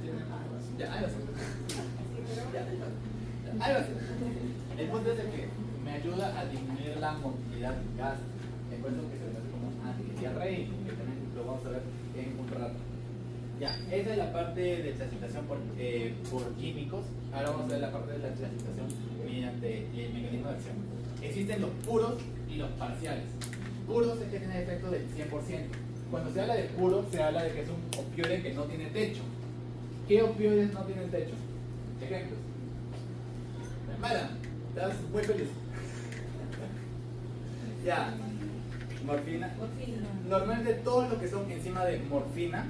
ya, algo así. Ya, algo así. El punto es el que me ayuda a disminuir la motilidad gástrica. Encuentro que se me hace como antidiarreico, que también lo vamos a ver en un rato. Ya, esa es la parte de transitación por químicos. Ahora vamos a ver la parte de la transitación mediante el mecanismo de acción. Existen los puros y los parciales. Puros es que tiene efecto del 100%. Cuando se habla de puro, se habla de que es un opioide que no tiene techo. ¿Qué opioides no tienen techo? Ejemplos. Mala, estás muy feliz. Ya, morfina. Normalmente todos los que son encima de morfina,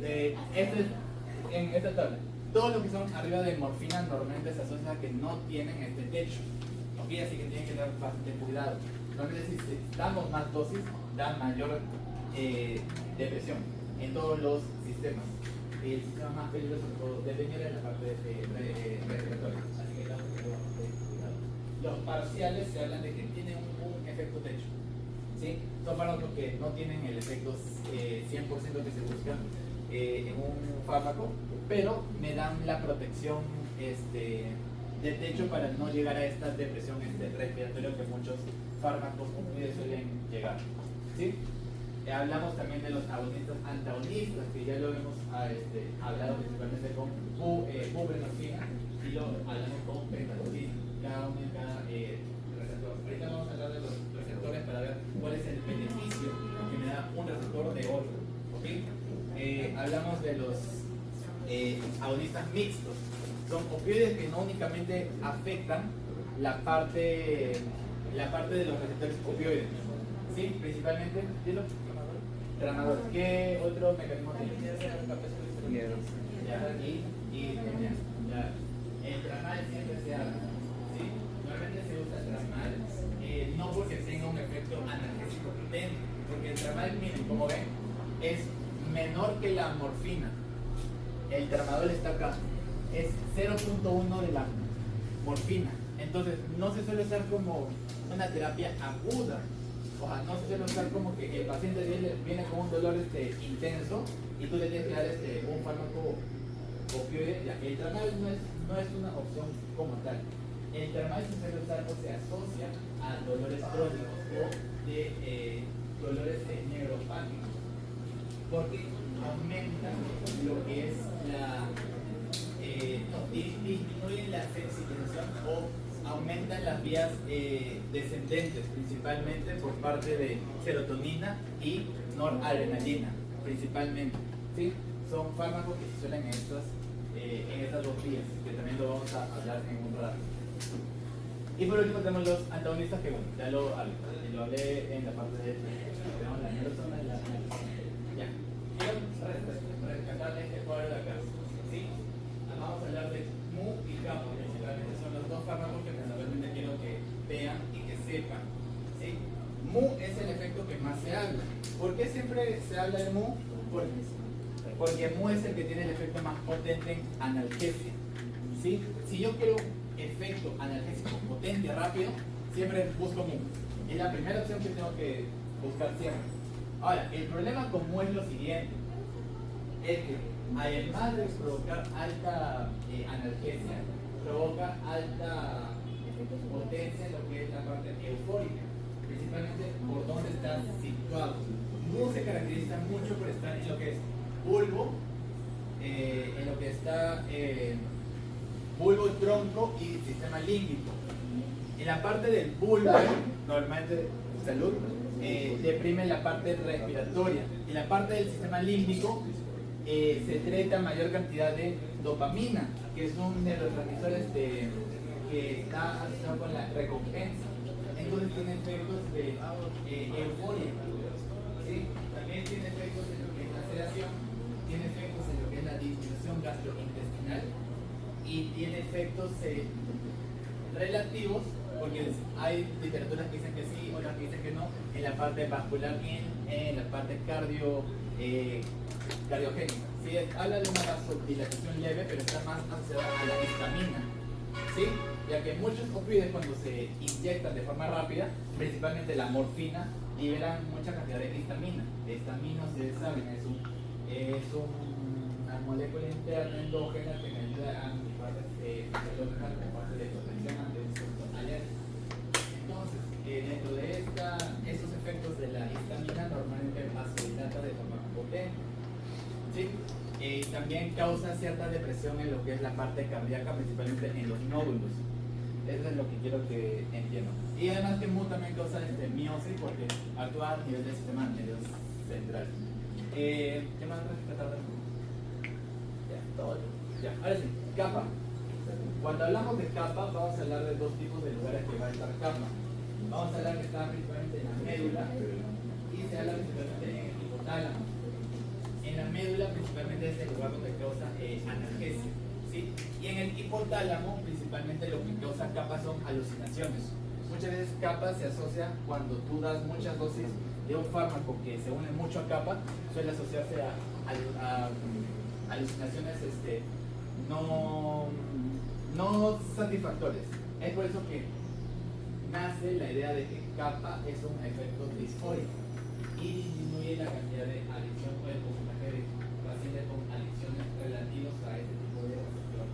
en esta tabla, todos los que son arriba de morfina normalmente se asocia a que no tienen este techo. ¿Ok? Así que tienen que tener bastante cuidado. Normalmente si damos más dosis, da mayor depresión en todos los sistemas. Y el sistema más peligroso sobre todo debe venir en la parte respiratoria. Así que damos que tener bastante cuidado. Los parciales se hablan de que tienen un efecto techo. ¿Sí? Son fármacos que no tienen el efecto 100% que se busca en un fármaco, pero me dan la protección de techo para no llegar a esta depresión respiratoria que muchos fármacos suelen llegar. ¿Sí? Hablamos también de los agonistas antagonistas, que ya lo hemos hablado principalmente con buprenorfina y lo hablamos con pentalorfina, cada uno en cada receptor. Ahorita vamos a hablar de los receptores para ver cuál es el beneficio que me da un receptor de otro. ¿Okay? Hablamos de los agonistas mixtos. Son opioides que no únicamente afectan la parte de los receptores opioides, ¿sí? Principalmente, dilo, tramadores. ¿Qué otro mecanismo tiene? Ya, ya. El tramal siempre se habla, ¿sí? Normalmente se usa el tramal, no porque tenga un efecto analgésico potente, porque el tramal, miren, como ven, es menor que la morfina. El tramadol está acá, es 0.1 de la morfina. Entonces no se suele usar como una terapia aguda. O sea, no se suele usar como que el paciente viene con un dolor intenso y tú le tienes que dar un fármaco opioide. Ya, el tramadol no es una opción como tal. El tramadol se suele usar o se asocia a dolores crónicos o de dolores neuropáticos, porque aumenta lo que es disminuye la sensibilización o aumentan las vías descendentes, principalmente por parte de serotonina y noradrenalina, principalmente. ¿Sí? Son fármacos que se suelen en estas dos vías, que también lo vamos a hablar en un rato. Y por último tenemos los antagonistas, que bueno, ya lo hablé en la parte de tenemos la neurosoma y la neurosoma. Ya. Quiero rescatar este cuadro de acá. ¿Sí? Vamos a hablar de mu y kappa, principalmente son los dos fármacos que principalmente quiero que vean y que sepan. ¿Sí? Mu es el efecto que más se habla. ¿Por qué siempre se habla de mu? Porque mu es el que tiene el efecto más potente en analgesia. ¿Sí? Si yo quiero efecto analgésico potente y rápido, siempre busco mu. Es la primera opción que tengo que buscar siempre. Ahora, el problema con mu es lo siguiente. Es que además de provocar alta analgesia, provoca alta potencia en lo que es la parte eufórica, principalmente por dónde está situado. Mu se caracteriza mucho por estar en lo que es bulbo, en lo que está bulbo, tronco y sistema límbico. En la parte del bulbo, normalmente, salud, deprime la parte respiratoria. En la parte del sistema límbico se secreta mayor cantidad de dopamina, que es un neurotransmisor que está asociado con la recompensa. Entonces tiene efectos de euforia. ¿Sí? También tiene efectos en lo que es la sedación, tiene efectos en lo que es la disminución gastrointestinal y tiene efectos relativos, porque hay literaturas que dicen que sí, otras que dicen que no, en la parte vascular y en la parte cardiogénica. Sí, habla de una vasodilatación leve, pero está más asociada a la histamina ¿sí? Ya que muchos opioides cuando se inyectan de forma rápida, principalmente la morfina, liberan mucha cantidad de histamina. La histamina, ustedes saben, es una molécula interna endógena que me ayuda a mi parte fisiológica como parte de protección ante distintos alérgicos. Entonces, dentro de esos efectos de la histamina normalmente vasodilata de forma potente, ¿sí? También causa cierta depresión en lo que es la parte cardíaca, principalmente en los nódulos. Eso es lo que quiero que entiendan. Y además que también causa miosis porque actúa a nivel del sistema nervioso central. ¿Qué más rescatar? Ya, todo. Ya, ahora sí, capa. Cuando hablamos de capa, vamos a hablar de dos tipos de lugares que va a estar capa. Vamos a hablar que está principalmente en la médula y se habla principalmente en el hipotálamo. En la médula principalmente es el lugar donde causa analgesia, ¿sí? Y en el hipotálamo principalmente lo que causa capa son alucinaciones. Muchas veces capa se asocia cuando tú das muchas dosis de un fármaco que se une mucho a capa, suele asociarse a alucinaciones no satisfactorias. Es por eso que nace la idea de que capa es un efecto disfórico y disminuye la cantidad de adicción o el porcentaje de pacientes con adicciones relativos a este tipo de receptor.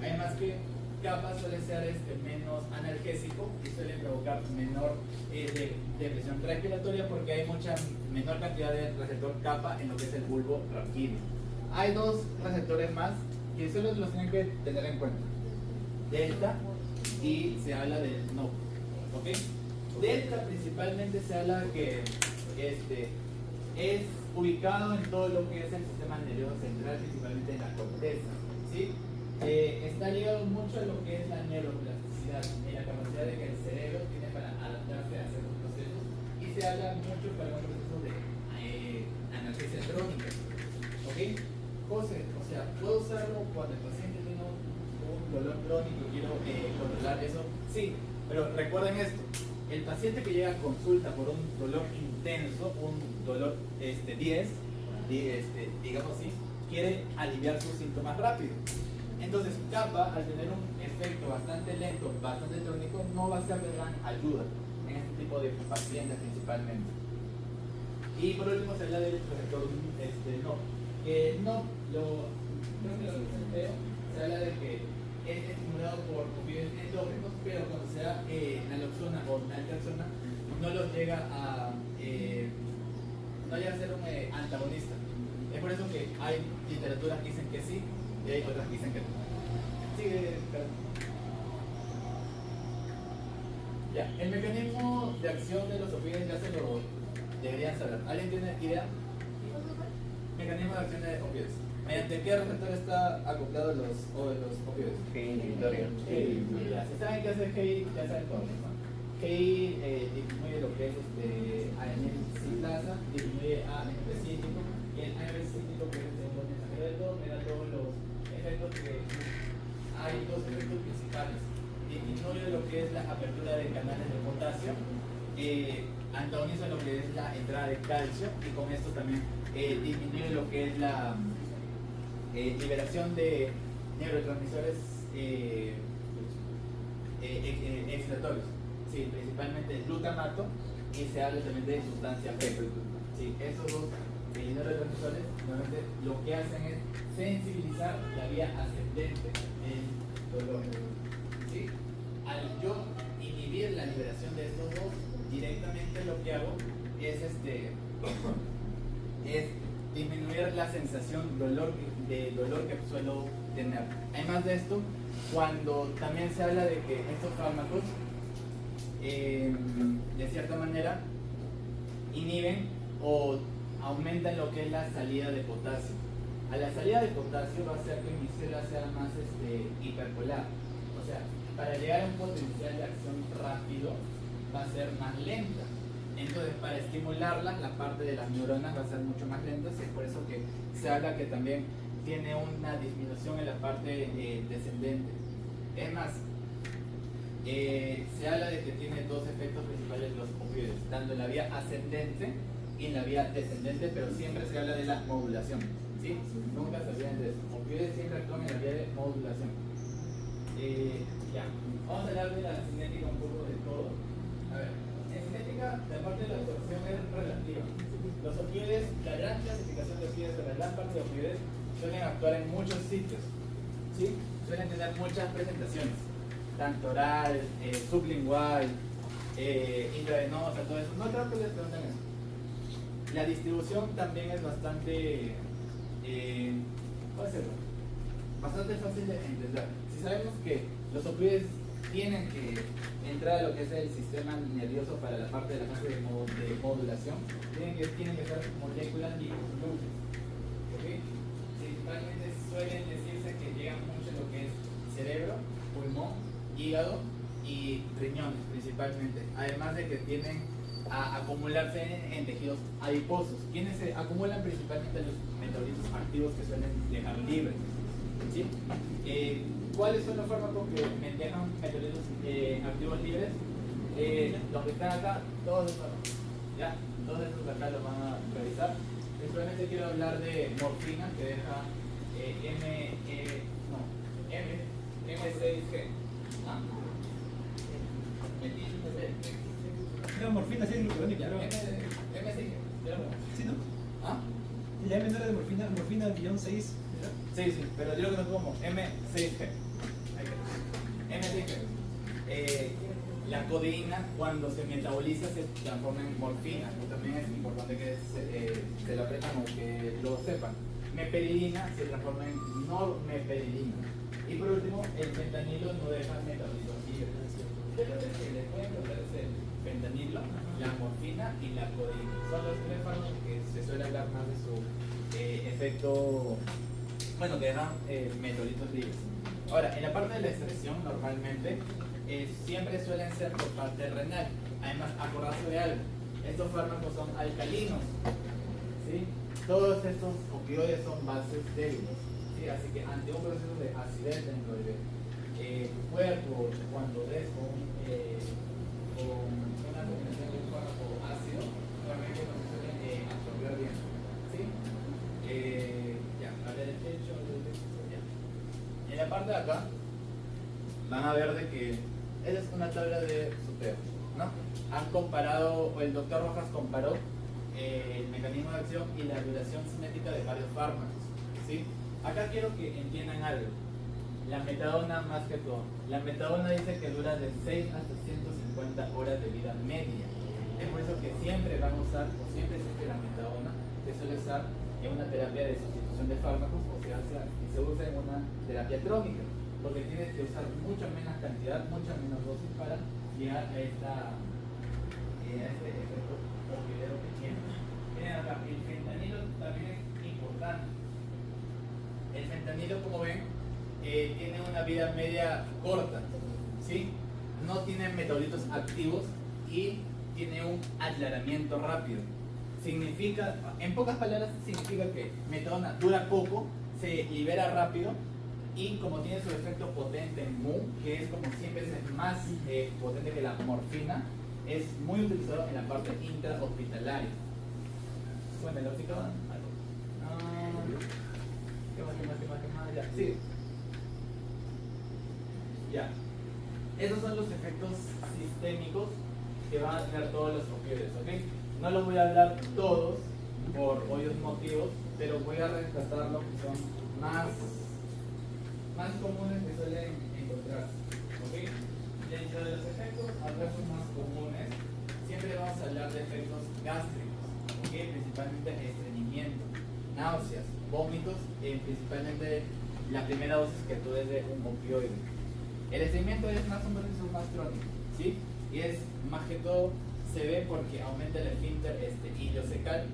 Además que capa suele ser menos analgésico y suele provocar menor depresión respiratoria porque hay mucha menor cantidad de receptor capa en lo que es el bulbo raquídeo. Hay dos receptores más que solo los tienen que tener en cuenta: delta y se habla del NOP. ¿Ok? Delta principalmente se habla que es ubicado en todo lo que es el sistema nervioso central, principalmente en la corteza, ¿sí? Está ligado mucho a lo que es la neuroplasticidad y la capacidad de que el cerebro tiene para adaptarse a ciertos procesos, y se habla mucho para un proceso de analgesia crónica. ¿Ok? José, o sea, ¿puedo usarlo cuando el paciente tiene un dolor crónico y quiero controlar eso? Sí, pero recuerden esto: el paciente que llega a consulta por un dolor intenso, un dolor 10, digamos así, quiere aliviar sus síntomas rápido. Entonces, capa, al tener un efecto bastante lento, bastante tónico, no va a ser de gran ayuda en este tipo de pacientes principalmente. Y por último se habla del receptor no, que no, creo que lo que se habla de que es estimulado por opioides endógenos, pero cuando sea naloxona o naltrexona no los llega a ser un antagonista. Es por eso que hay literaturas que dicen que sí y hay otras que dicen que no. Sigue, ya, el mecanismo de acción de los opioides ya se lo deberían saber. ¿Alguien tiene idea? Mecanismo de acción de opioides. ¿Mediante qué receptor está acoplado los opioides? GI inhibitorio. Si saben qué hace GI, ya saben todo, ¿no? GI disminuye lo que es ANL ciclasa, disminuye ANP cíclico, y el ANP cíclico, que es el segundo mensajero de todo, me da todos los efectos que hay dos efectos principales. Disminuye lo que es la apertura de canales de potasio, antagoniza lo que es la entrada de calcio, y con esto también disminuye lo que es la liberación de neurotransmisores excitatorios, sí, principalmente el glutamato, y se habla también de sustancia PEP. Sí, esos dos neurotransmisores normalmente lo que hacen es sensibilizar la vía ascendente del dolor. ¿Sí? Al yo inhibir la liberación de estos dos, directamente lo que hago es disminuir la sensación de dolor que suelo tener. Además de esto, cuando también se habla de que estos fármacos de cierta manera inhiben o aumentan lo que es la salida de potasio. A la salida de potasio va a hacer que mi célula sea más hiperpolar. O sea, para llegar a un potencial de acción rápido va a ser más lenta. Entonces, para estimularla, la parte de las neuronas va a ser mucho más lenta, y es por eso que se habla que también tiene una disminución en la parte descendente. Es más, se habla de que tiene dos efectos principales los opioides, tanto en la vía ascendente y en la vía descendente, pero siempre se habla de la modulación. ¿Sí? Nunca se olviden de eso. Opioides siempre actúan en la vía de modulación. Ya, vamos a hablar de la cinética un poco de todo. A ver, en cinética la parte de la absorción es relativa. Los opioides, la gran clasificación de opioides, o la gran parte de opioides, suelen actuar en muchos sitios, ¿sí? Suelen tener muchas presentaciones, tanto oral, sublingual, intravenosa, todo eso. No creo que les pregunten eso. La distribución también es bastante, ¿cómo decirlo? Bastante fácil de entender. Si sabemos que los opioides tienen que entrar a lo que es el sistema nervioso para la parte de la fase de modulación, tienen que ser moléculas liposolubles. ¿Okay? Principalmente suelen decirse que llegan mucho a lo que es cerebro, pulmón, hígado y riñones principalmente, además de que tienden a acumularse en tejidos adiposos, quienes se acumulan principalmente los metabolitos activos que suelen dejar libres. ¿Sí? ¿Cuáles son los fármacos que me dejan metabolitos activos libres? Los que están acá, todos esos, ¿ya? Todos esos de acá los van a revisar. Principalmente quiero hablar de morfina, que deja M6G. ¿Ah? La morfina sí es glucurónica, pero... M6G. ¿Sí, no? ¿Ah? Y la M no era de morfina, morfina guión 6, ¿verdad? Sí, sí, pero yo lo conozco como M6G. M6G. La codeína, cuando se metaboliza, se transforma en morfina. También es importante que se lo aprendan o que lo sepan. Meperidina se transforma en normeperidina. Y por último, el fentanilo no deja metabolitos libres. De lo que les pueden encontrar es el fentanilo, la morfina y la codeína. Son los tres fármacos que se suele hablar más de su efecto, bueno, que dejan metabolitos libres. Ahora, en la parte de la excreción, normalmente, siempre suelen ser por parte renal. Además, acordarse de algo, estos fármacos son alcalinos, ¿sí? Todos estos opioides son bases débiles, ¿sí? Así que ante un proceso de acidez dentro de tu cuerpo, cuando des con una combinación de un fármaco ácido, normalmente no se suelen absorber bien, ¿sí? Ya, hablé del techo, ya. En la parte de acá van a ver de que esa es una tabla de sorteo, ¿no? Han comparado, o el doctor Rojas comparó el mecanismo de acción y la duración cinética de varios fármacos, ¿sí? Acá quiero que entiendan algo. La metadona más que todo. La metadona dice que dura de 6 hasta 150 horas de vida media. Es por eso que siempre van a usar, o siempre existe la metadona, que suele usar en una terapia de sustitución de fármacos, o se usa en una terapia crónica, porque tienes que usar mucha menos cantidad, mucha menos dosis para llegar a este efecto opioideo que tiene. Miren acá, el fentanilo también es importante. El fentanilo, como ven, tiene una vida media corta, ¿sí? No tiene metabolitos activos y tiene un aclaramiento rápido. Significa, en pocas palabras, significa que metadona dura poco, se libera rápido y como tiene su efecto potente en MU, que es como 100 veces más potente que la morfina, es muy utilizado en la parte intrahospitalaria. Bueno, el óptico, ¿qué más? Ya, sí. Ya. Esos son los efectos sistémicos que van a tener todos los opioides, ¿ok? No los voy a hablar todos por obvios motivos, pero voy a rescatar los que son más comunes que suelen encontrarse, ¿ok? Dentro de los efectos adversos más comunes, siempre vamos a hablar de efectos gástricos, ¿ok? Principalmente estreñimiento, náuseas, vómitos, principalmente la primera dosis que tú des de un opioide. El estreñimiento es más un proceso más crónico, ¿sí? Y es más que todo, se ve porque aumenta el esfínter iliocecal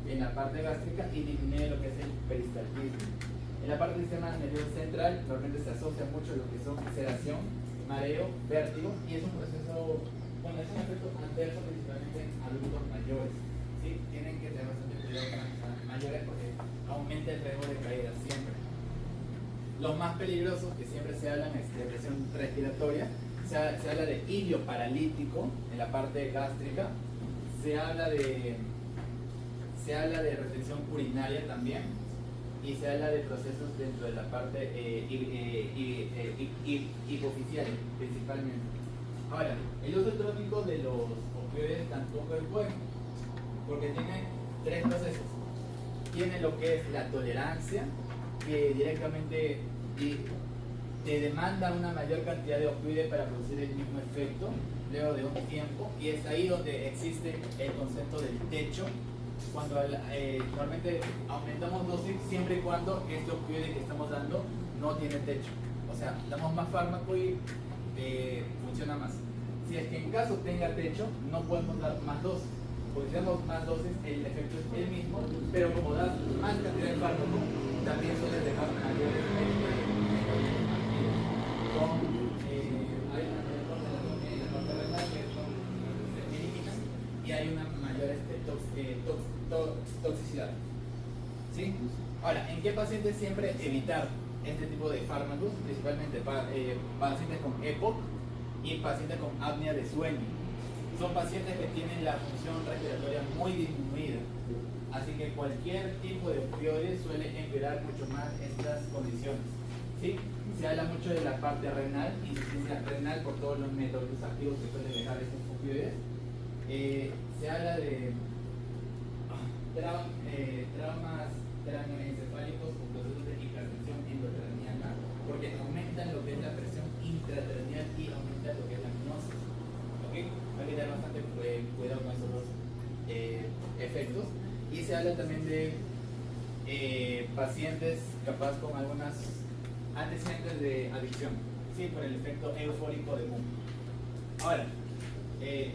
en la parte gástrica y disminuye lo que es el peristaltismo. En la parte del sistema nervioso central normalmente se asocia mucho lo que son sedación, mareo, vértigo, y es un proceso, bueno, es un efecto adverso principalmente en adultos mayores, ¿sí? Tienen que tener bastante cuidado con las personas mayores porque aumenta el riesgo de caída siempre. Los más peligrosos que siempre se hablan es de presión respiratoria, se habla de ilio paralítico en la parte gástrica, se habla de retención urinaria también, y se habla de procesos dentro de la parte hipoficial principalmente. Ahora, el uso crónico de los opioides tampoco es bueno, porque tiene tres procesos. Tiene lo que es la tolerancia, que directamente te demanda una mayor cantidad de opioides para producir el mismo efecto luego de un tiempo, y es ahí donde existe el concepto del techo, cuando normalmente aumentamos dosis siempre y cuando este opioide que estamos dando no tiene techo. O sea, damos más fármaco y funciona más. Si es que en caso tenga techo, no podemos dar más dosis, porque si damos más dosis el efecto es el mismo, pero como das más cantidad de fármaco, también suele dejar mayores hay una correlación en la parte renal que son eliminan, y hay una mayor toxicidad. ¿Sí? Ahora, ¿en qué pacientes siempre evitar este tipo de fármacos? Principalmente para pacientes con EPOC y pacientes con apnea de sueño. Son pacientes que tienen la función respiratoria muy disminuida, así que cualquier tipo de opioide suele empeorar mucho más estas condiciones. ¿Sí? Se habla mucho de la parte renal, insuficiencia renal por todos los metabolitos activos que suelen dejar estos opioides. Se habla de traumas cráneoencefálicos o procesos de hipertensión endocraniana, porque aumentan lo que es la presión intracraneal y aumentan lo que es la hipnosis. ¿Okay? Hay que tener bastante cuidado con esos dos efectos. Y se habla también de pacientes capaz con algunas antecedentes de adicción, ¿sí? Por el efecto eufórico de boom. Ahora, y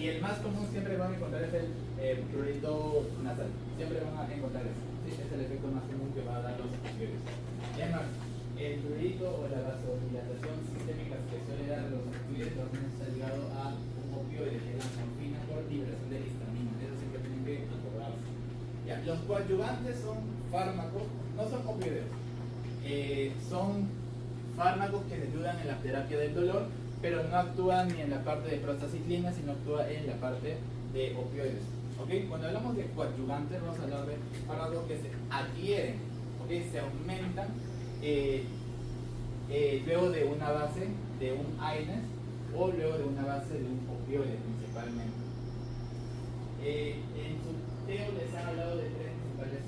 el más común siempre van a encontrar es el prurito nasal. Siempre van a encontrar eso. ¿Sí? Es el efecto más común que va a dar los opioides. Y además, el prurito o la vasodilatación sistémica que suele dar los opioides normalmente está ligado a un opioide, que es la morfina por liberación de histamina. Eso siempre tienen que acordarse. Ya, los coadyuvantes son fármacos, no son opioides. Son fármacos que te ayudan en la terapia del dolor, pero no actúan ni en la parte de prostaciclina, sino actúa en la parte de opioides. ¿Okay? Cuando hablamos de coadyuvantes, vamos a hablar de fármacos que se adhieren, ¿okay? Se aumentan luego de una base de un AINES o luego de una base de un opioide principalmente. En su teo les han hablado de tres principales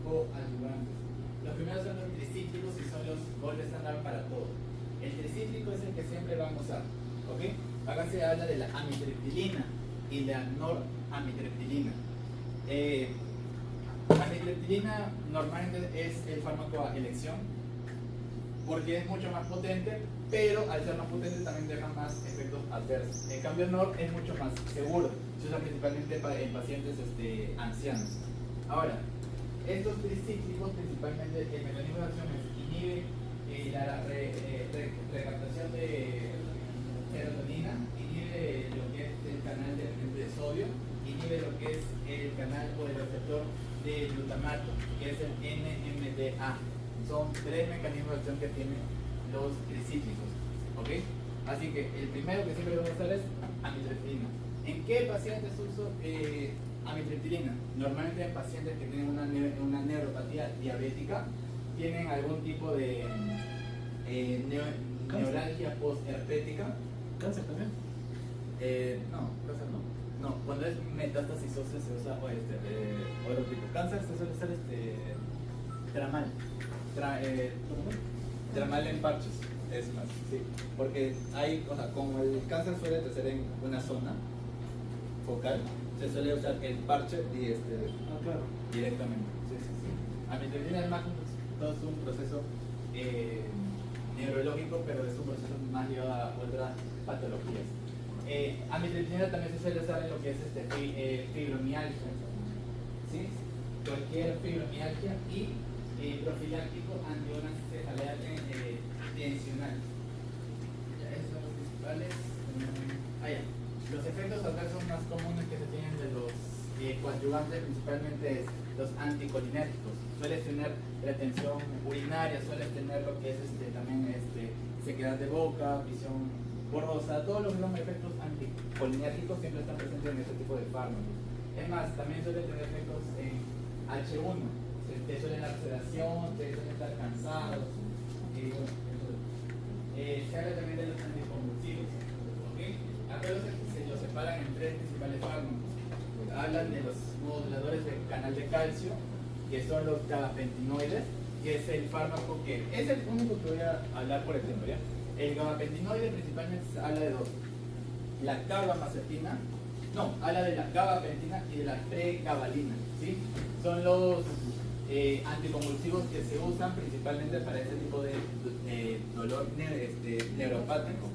coadyuvantes. Los primeros son los tricíclicos y son los gold estándar para todo. El tricíclico es el que siempre vamos a usar. ¿Okay? Acá se habla de la amitriptilina y la noramitriptilina. Amitriptilina normalmente es el fármaco a elección porque es mucho más potente, pero al ser más potente también deja más efectos adversos. En cambio, NOR es mucho más seguro. Se usa principalmente en pacientes ancianos. Ahora, estos tricíclicos, principalmente el mecanismo de acción es inhibe la recaptación de serotonina, inhibe lo que es el canal de sodio, inhibe lo que es el canal o el receptor de glutamato, que es el NMDA. Son tres mecanismos de acción que tienen los tricíclicos. ¿Okay? Así que el primero que siempre vamos a hacer es amitriptilina. ¿En qué pacientes uso amitriptilina? Normalmente en pacientes que tienen una neuropatía diabética, tienen algún tipo de neuralgia postherpética. ¿Cáncer también? No, cáncer no. No, cuando es metástasis ósea se usa otro tipo. Cáncer se suele hacer tramal. Tramal en parches, es más, sí. Porque hay, o sea, como el cáncer suele crecer en una zona focal, se suele usar el parche y claro. directamente. Sí, sí, sí. Amitriptilina es más todo es un proceso neurológico, pero es un proceso más llevado a otras patologías. Amitriptilina también se suele usar en lo que es fibromialgia, ¿sí? Cualquier fibromialgia y profiláctico ante una cefalea tensional. Ya, esos son los principales. Los efectos adversos más comunes que se tienen de los coadyuvantes principalmente es los anticolinérgicos. Sueles tener retención urinaria, sueles tener lo que es también sequedad de boca, visión borrosa. Todos los efectos anticolinérgicos siempre están presentes en este tipo de fármacos. Es más, también suele tener efectos H1, te suelen dar sedación, te suelen estar cansados. Se habla también de los anticonvulsivos. ¿Okay? Acuérdense que se los separan en tres principales fármacos. Hablan de los moduladores del canal de calcio, que son los gabapentinoides, que es el fármaco que es el único que voy a hablar por ejemplo, ¿ya? El gabapentinoide principalmente habla de dos: la carbamacetina, habla de la gabapentina y de la pregabalina, ¿sí? Son los anticonvulsivos que se usan principalmente para este tipo de dolor neuropático.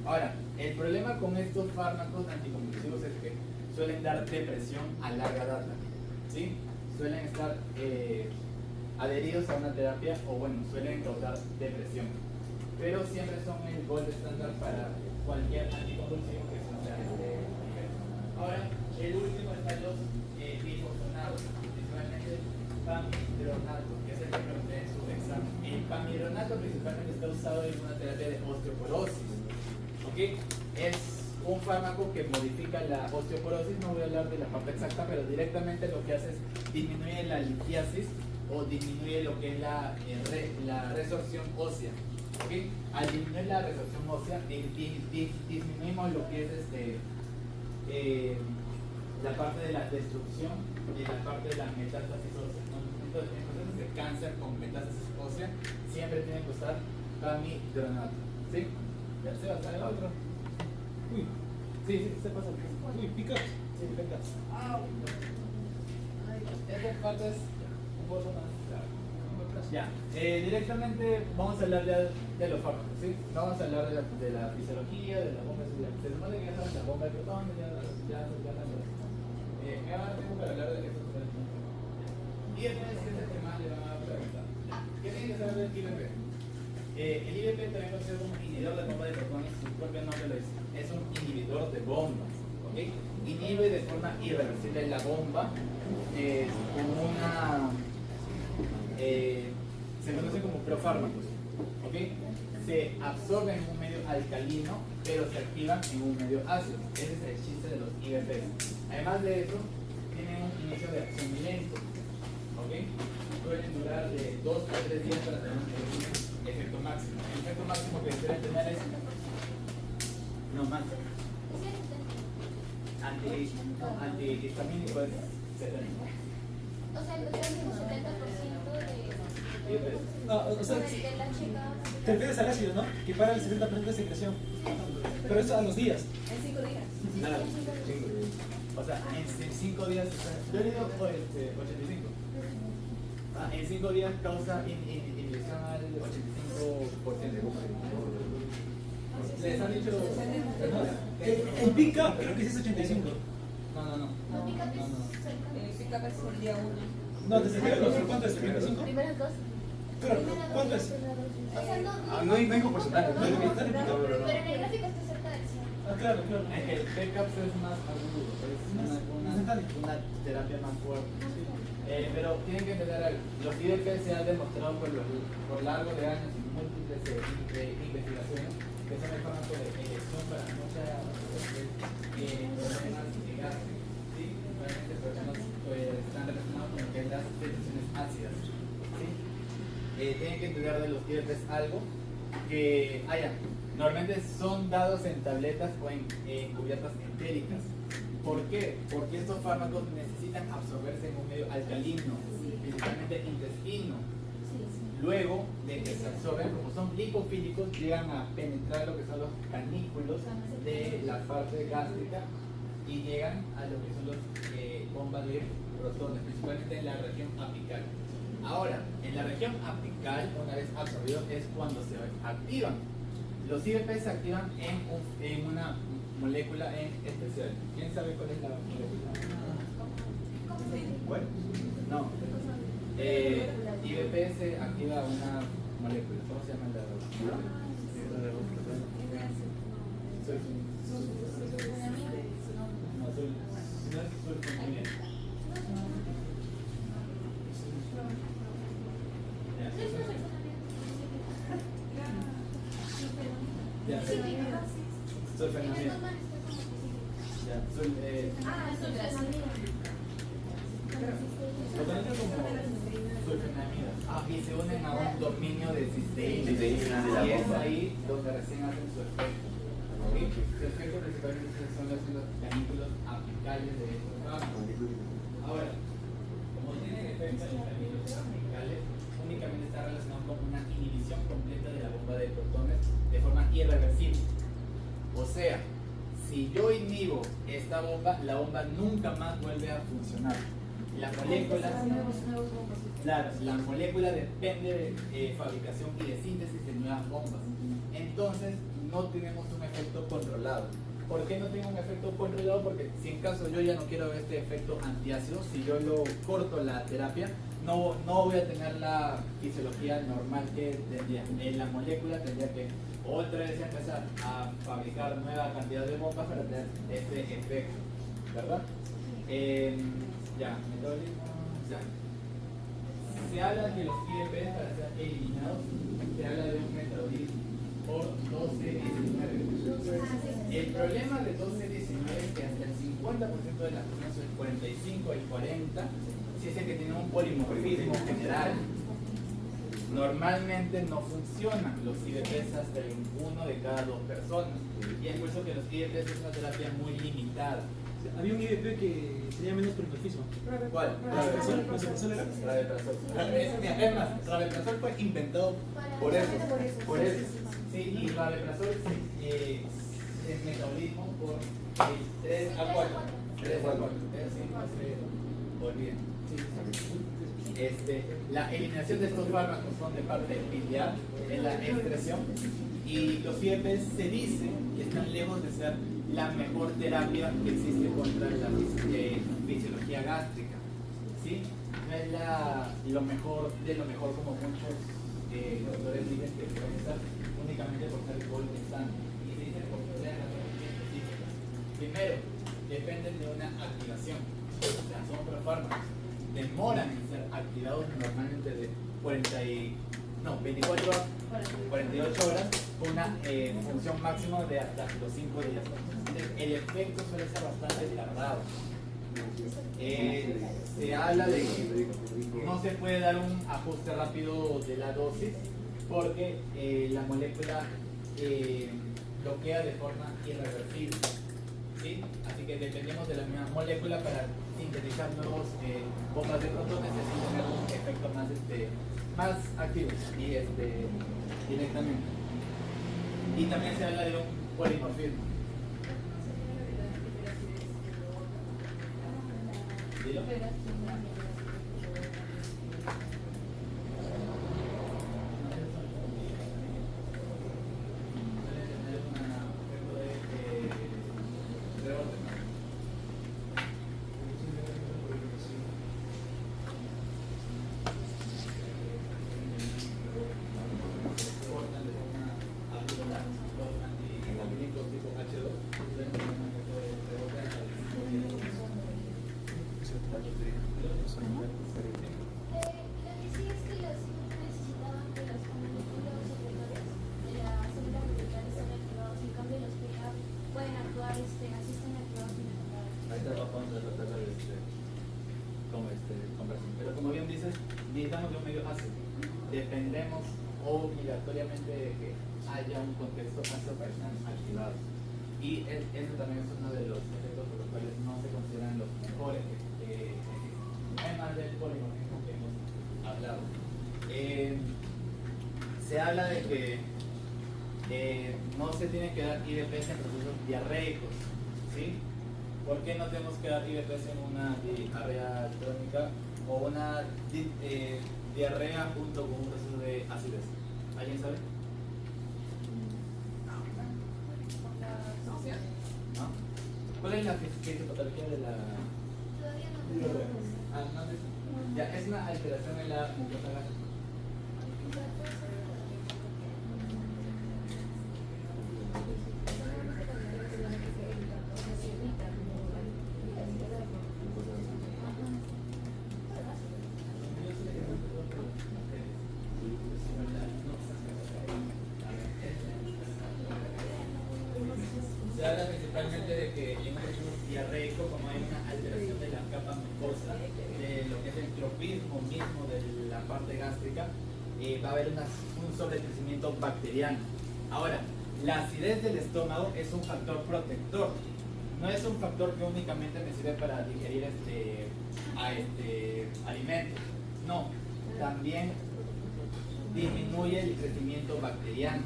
Ahora, el problema con estos fármacos anticonvulsivos es que suelen dar depresión a larga data, ¿sí? Suelen estar adheridos a una terapia o bueno, suelen causar depresión, pero siempre son el gold estándar para cualquier anticonvulsivo que son de este nivel. Ahora, el último están los bifosfonados, principalmente pamidronato, que es el que pregunté en su examen. El pamidronato principalmente está usado en una terapia de osteoporosis, ¿ok? Es un fármaco que modifica la osteoporosis, no voy a hablar de la parte exacta, pero directamente lo que hace es disminuye la litiasis o disminuye lo que es la resorción ósea. ¿Okay? Al disminuir la resorción ósea, disminuimos lo que es la parte de la destrucción y la parte de la metástasis ósea. Entonces, en procesos de cáncer con metástasis ósea, siempre tienen que usar pamidronato. ¿Sí? Ya se va a hacer el otro. Uy, Sí, se pasa. uy, pica. Sí, venga. Esta parte es un poco más claro. Ya, directamente vamos a hablar ya de los fármacos, ¿sí? No vamos a hablar de la fisiología, de la bomba de seguridad. Se supone que ya saben la bomba de protón, ya saben. Ahora tengo para hablar de eso. Y entonces, ¿qué es el que más le van a preguntar? ¿Qué tienen que saber del IBP? El IBP también conocido como inhibidor de bomba de protones, su propio nombre lo dice. Es un inhibidor de bombas, ¿ok? Inhibe de forma irreversible la bomba con una... se conoce como profármacos, ¿ok? Se absorben en un medio alcalino, pero se activan en un medio ácido. Ese es el chiste de los IBPs. Además de eso, tienen un inicio de acción lento, ¿ok? Pueden durar de 2 a 3 días para tener un efecto máximo. El efecto máximo que deben tener es no más. Antihistamínico es 70. O sea, el último 70% de... O sea, de la chica... te refieres al ácido, ¿no? Que para el 70% de secreción. Pero eso a los días. En 5 días. Nada, 5 días. O sea, en 5 días, yo he leído 85. En 5 días causa inhibición al 85%. ¿Les han dicho? El pick-up creo que sí es 85. No. No, pica que es cerca. El pick-up es el día 1. No, desde el día 2, ¿cuánto es? ¿35? Primeras dos. Pero, ¿cuánto es? O sea, no... No dijo porcentaje. No, no, no. Pero en el gráfico está cerca del 100. Ah, claro, claro. El backup es más agudo, es una terapia más fuerte. Pero tienen que entender algo. Los IBP se han demostrado por largo de años y múltiples investigaciones que son el fármaco de elección para muchas problemas de gas. ¿Sí? Realmente problemas están relacionados con lo que es las secreciones ácidas. ¿Sí? Tienen que entender de los IBPs algo que normalmente son dados en tabletas o en cubiertas entéricas. ¿Por qué? Porque estos fármacos necesitan absorberse en un medio alcalino, principalmente intestino. Luego de que se absorben, como son lipofílicos, llegan a penetrar lo que son los canículos de la parte gástrica y llegan a lo que son los bombas de protones, principalmente en la región apical. Ahora, en la región apical, una vez absorbidos, es cuando se activan. Los IBP se activan en una molécula en especial. ¿Quién sabe cuál es la molécula? ¿Cuál? No. IBP se activa una molécula. ¿Cómo se llama la? No, sulfonamida. Ya. Sulfonamida. Ya. Lo conocen como sulfonamidas. Y se unen a un dominio de cisteína. Y es ahí donde recién hacen su efecto. ¿Sí? Su efecto principalmente son los canículos apicales de estos fármacos. Ahora, como tienen efectos en los canículos apicales, únicamente está relacionado con una inhibición completa de la bomba de protones de forma irreversible. O sea, si yo inhibo esta bomba, la bomba nunca más vuelve a funcionar. La molécula, claro, la molécula depende de fabricación y de síntesis de nuevas bombas. Entonces, no tenemos un efecto controlado. ¿Por qué no tengo un efecto controlado? Porque si en caso yo ya no quiero este efecto antiácido, si yo lo corto la terapia, no voy a tener la fisiología normal que tendría. En la molécula tendría que otra vez empezar a fabricar nueva cantidad de bombas para tener este efecto, ¿verdad? Metabolismo. Se habla que los IDP para ser eliminados, se habla de un metabolismo por 12-19. El problema de 12-19 es que hasta el 50% de las personas, el 45, el 40, si es el que tiene un polimorfismo general, normalmente no funcionan los IDPs hasta el 1 de cada 2 personas. Y es por eso que los IDPs es una terapia muy limitada. Había un IDP que tenía menos polimorfismo. ¿Cuál? ¿Rabeprazol era? Rabeprazol. Es más, Rabeprazol fue inventado por eso. Sí, y Rabeprazol es metabolismo por el 3 a 4. 3 a 4. Eso sí, no se olviden. La eliminación de estos fármacos son de parte biliar en la excreción, y los IEPs se dice que están lejos de ser la mejor terapia que existe contra la fisiología gástrica, ¿sí? No es lo mejor de lo mejor como muchos doctores dicen que puede estar únicamente por ser gold standard, y se dice por razones muy específicas. Primero, dependen de una activación, o sea, son otros fármacos. Demoran en ser activados normalmente de 24 a 48 horas con una función máxima de hasta los 5 días. Entonces, el efecto suele ser bastante tardado. Se habla de que no se puede dar un ajuste rápido de la dosis porque la molécula bloquea de forma irreversible. ¿Sí? Así que dependemos de la misma molécula para sintetizar nuevos bombas de protones y así tener un efecto más activo y directamente. Y también se habla de un polimorfismo. ¿Dilo? Pero como bien dices, necesitamos de un medio ácido. Dependemos obligatoriamente de que haya un contexto ácido para estar activados. Y eso también es uno de los efectos por los cuales no se consideran los mejores que existen. Además del polimorfismo que hemos hablado. Se habla de que no se tiene que dar IDPs en procesos diarreicos, ¿sí? ¿Por qué no tenemos que dar IDPs en una diarrea crónica o una diarrea junto con un proceso de acidez? ¿Alguien sabe? ¿No? ¿Cuál es la fisiopatología de la...? Todavía no. Ya, es una alteración en la mucosa gástrica. Se habla principalmente de que en un proceso diarreico, como hay una alteración de la capa mucosa, de lo que es el tropismo mismo de la parte gástrica, va a haber un sobrecrecimiento bacteriano. Ahora, la acidez del estómago es un factor protector. No es un factor que únicamente me sirve para digerir alimentos. No, también disminuye el crecimiento bacteriano.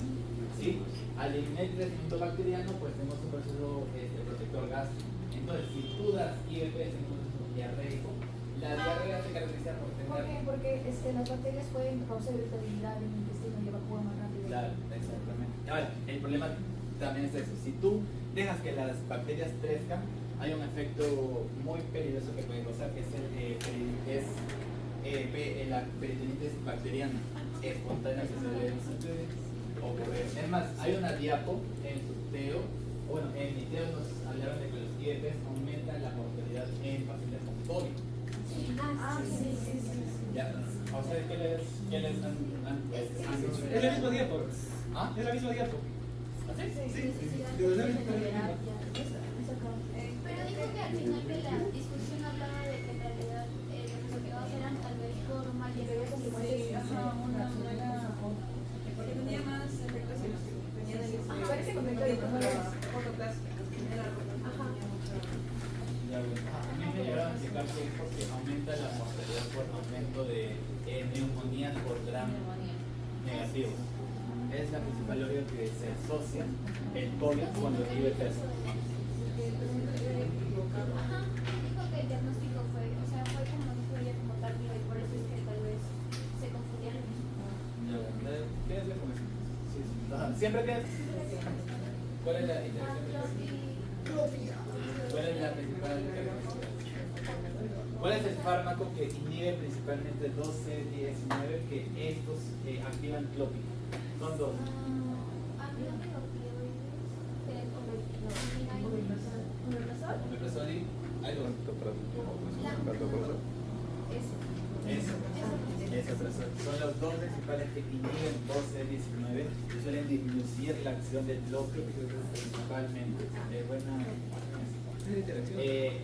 ¿Sí? Al disminuir el crecimiento bacteriano, pues tenemos un proceso protector gástrico. Entonces, si tú das IBPs en un proceso diarreico, la diarrea se caracteriza por ¿Por qué? tener... Porque las bacterias pueden causar irritabilidad en el intestino y evacúan más rápido. Claro, exactamente. Ahora, el problema también es eso. Si tú dejas que las bacterias crezcan, hay un efecto muy peligroso que puede causar, que es la peritonitis bacteriana espontánea que suele ocurrir. Es más, hay una diapo en su teo, bueno, en mi teo nos hablaron de que los IEPs aumentan la mortalidad en pacientes con COVID. Sí. ¿Ya? ¿A ustedes qué les han dicho? Es la misma diapo. ¿Ah? Es la misma diapo. ¿Ah, sí? Pero dijo que al final de la discusión hablaba de que en realidad los resultados eran tal vez normales, pero es Porque tenía más efectos en los que tenía del Parece contradictorio, pero no lo es. fotoplasma. Ya, bueno. A mí me llegaron a explicar que es porque aumenta la mortalidad por aumento de neumonías por gram negativos. Es la principal obvio que se asocia el COVID con los IBPs. Ajá, dijo que el diagnóstico fue, o sea, fue como dijo ella como tardío y por eso es que tal vez se confundieron. ¿Qué es la conversación? Sí, sí. Ajá. ¿Siempre qué es? ¿Cuál es la interacción? ¿Cuál es la principal característica? ¿Cuál es el fármaco que inhibe principalmente 12-19 que estos activan clópico? Son dos. Omeprazol y algo. Eso. Son los dos principales que inhiben 12-19 y suelen disminuir la acción del clópico principalmente.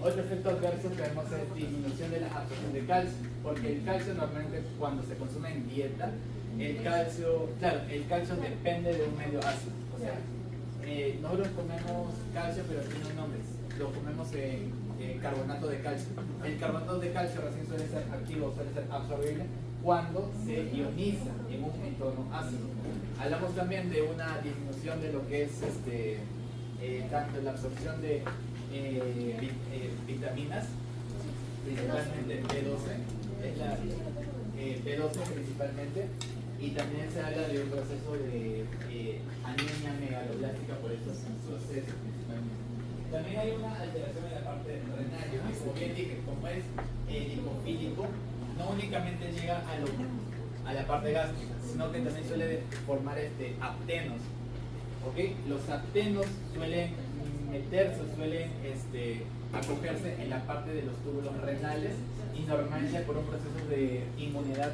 Otro efecto adverso que vemos es disminución de la absorción de calcio, porque el calcio normalmente cuando se consume en dieta, el calcio depende de un medio ácido. O sea, nosotros comemos calcio, pero tiene un nombre. Lo comemos en carbonato de calcio. El carbonato de calcio recién suele ser activo, suele ser absorbible cuando se ioniza en un entorno ácido. Hablamos también de una disminución de lo que es tanto la absorción de vitaminas, principalmente B12, es la B12 principalmente, y también se habla de un proceso de anemia megaloblástica por estos procesos principalmente. También hay una alteración en la parte renal, como bien dije, como es lipofílico, no únicamente llega a la parte gástrica, sino que también suele formar aptenos. ¿Okay? Los aptenos suelen meterse, suelen acogerse en la parte de los túbulos renales y normalmente por un proceso de inmunidad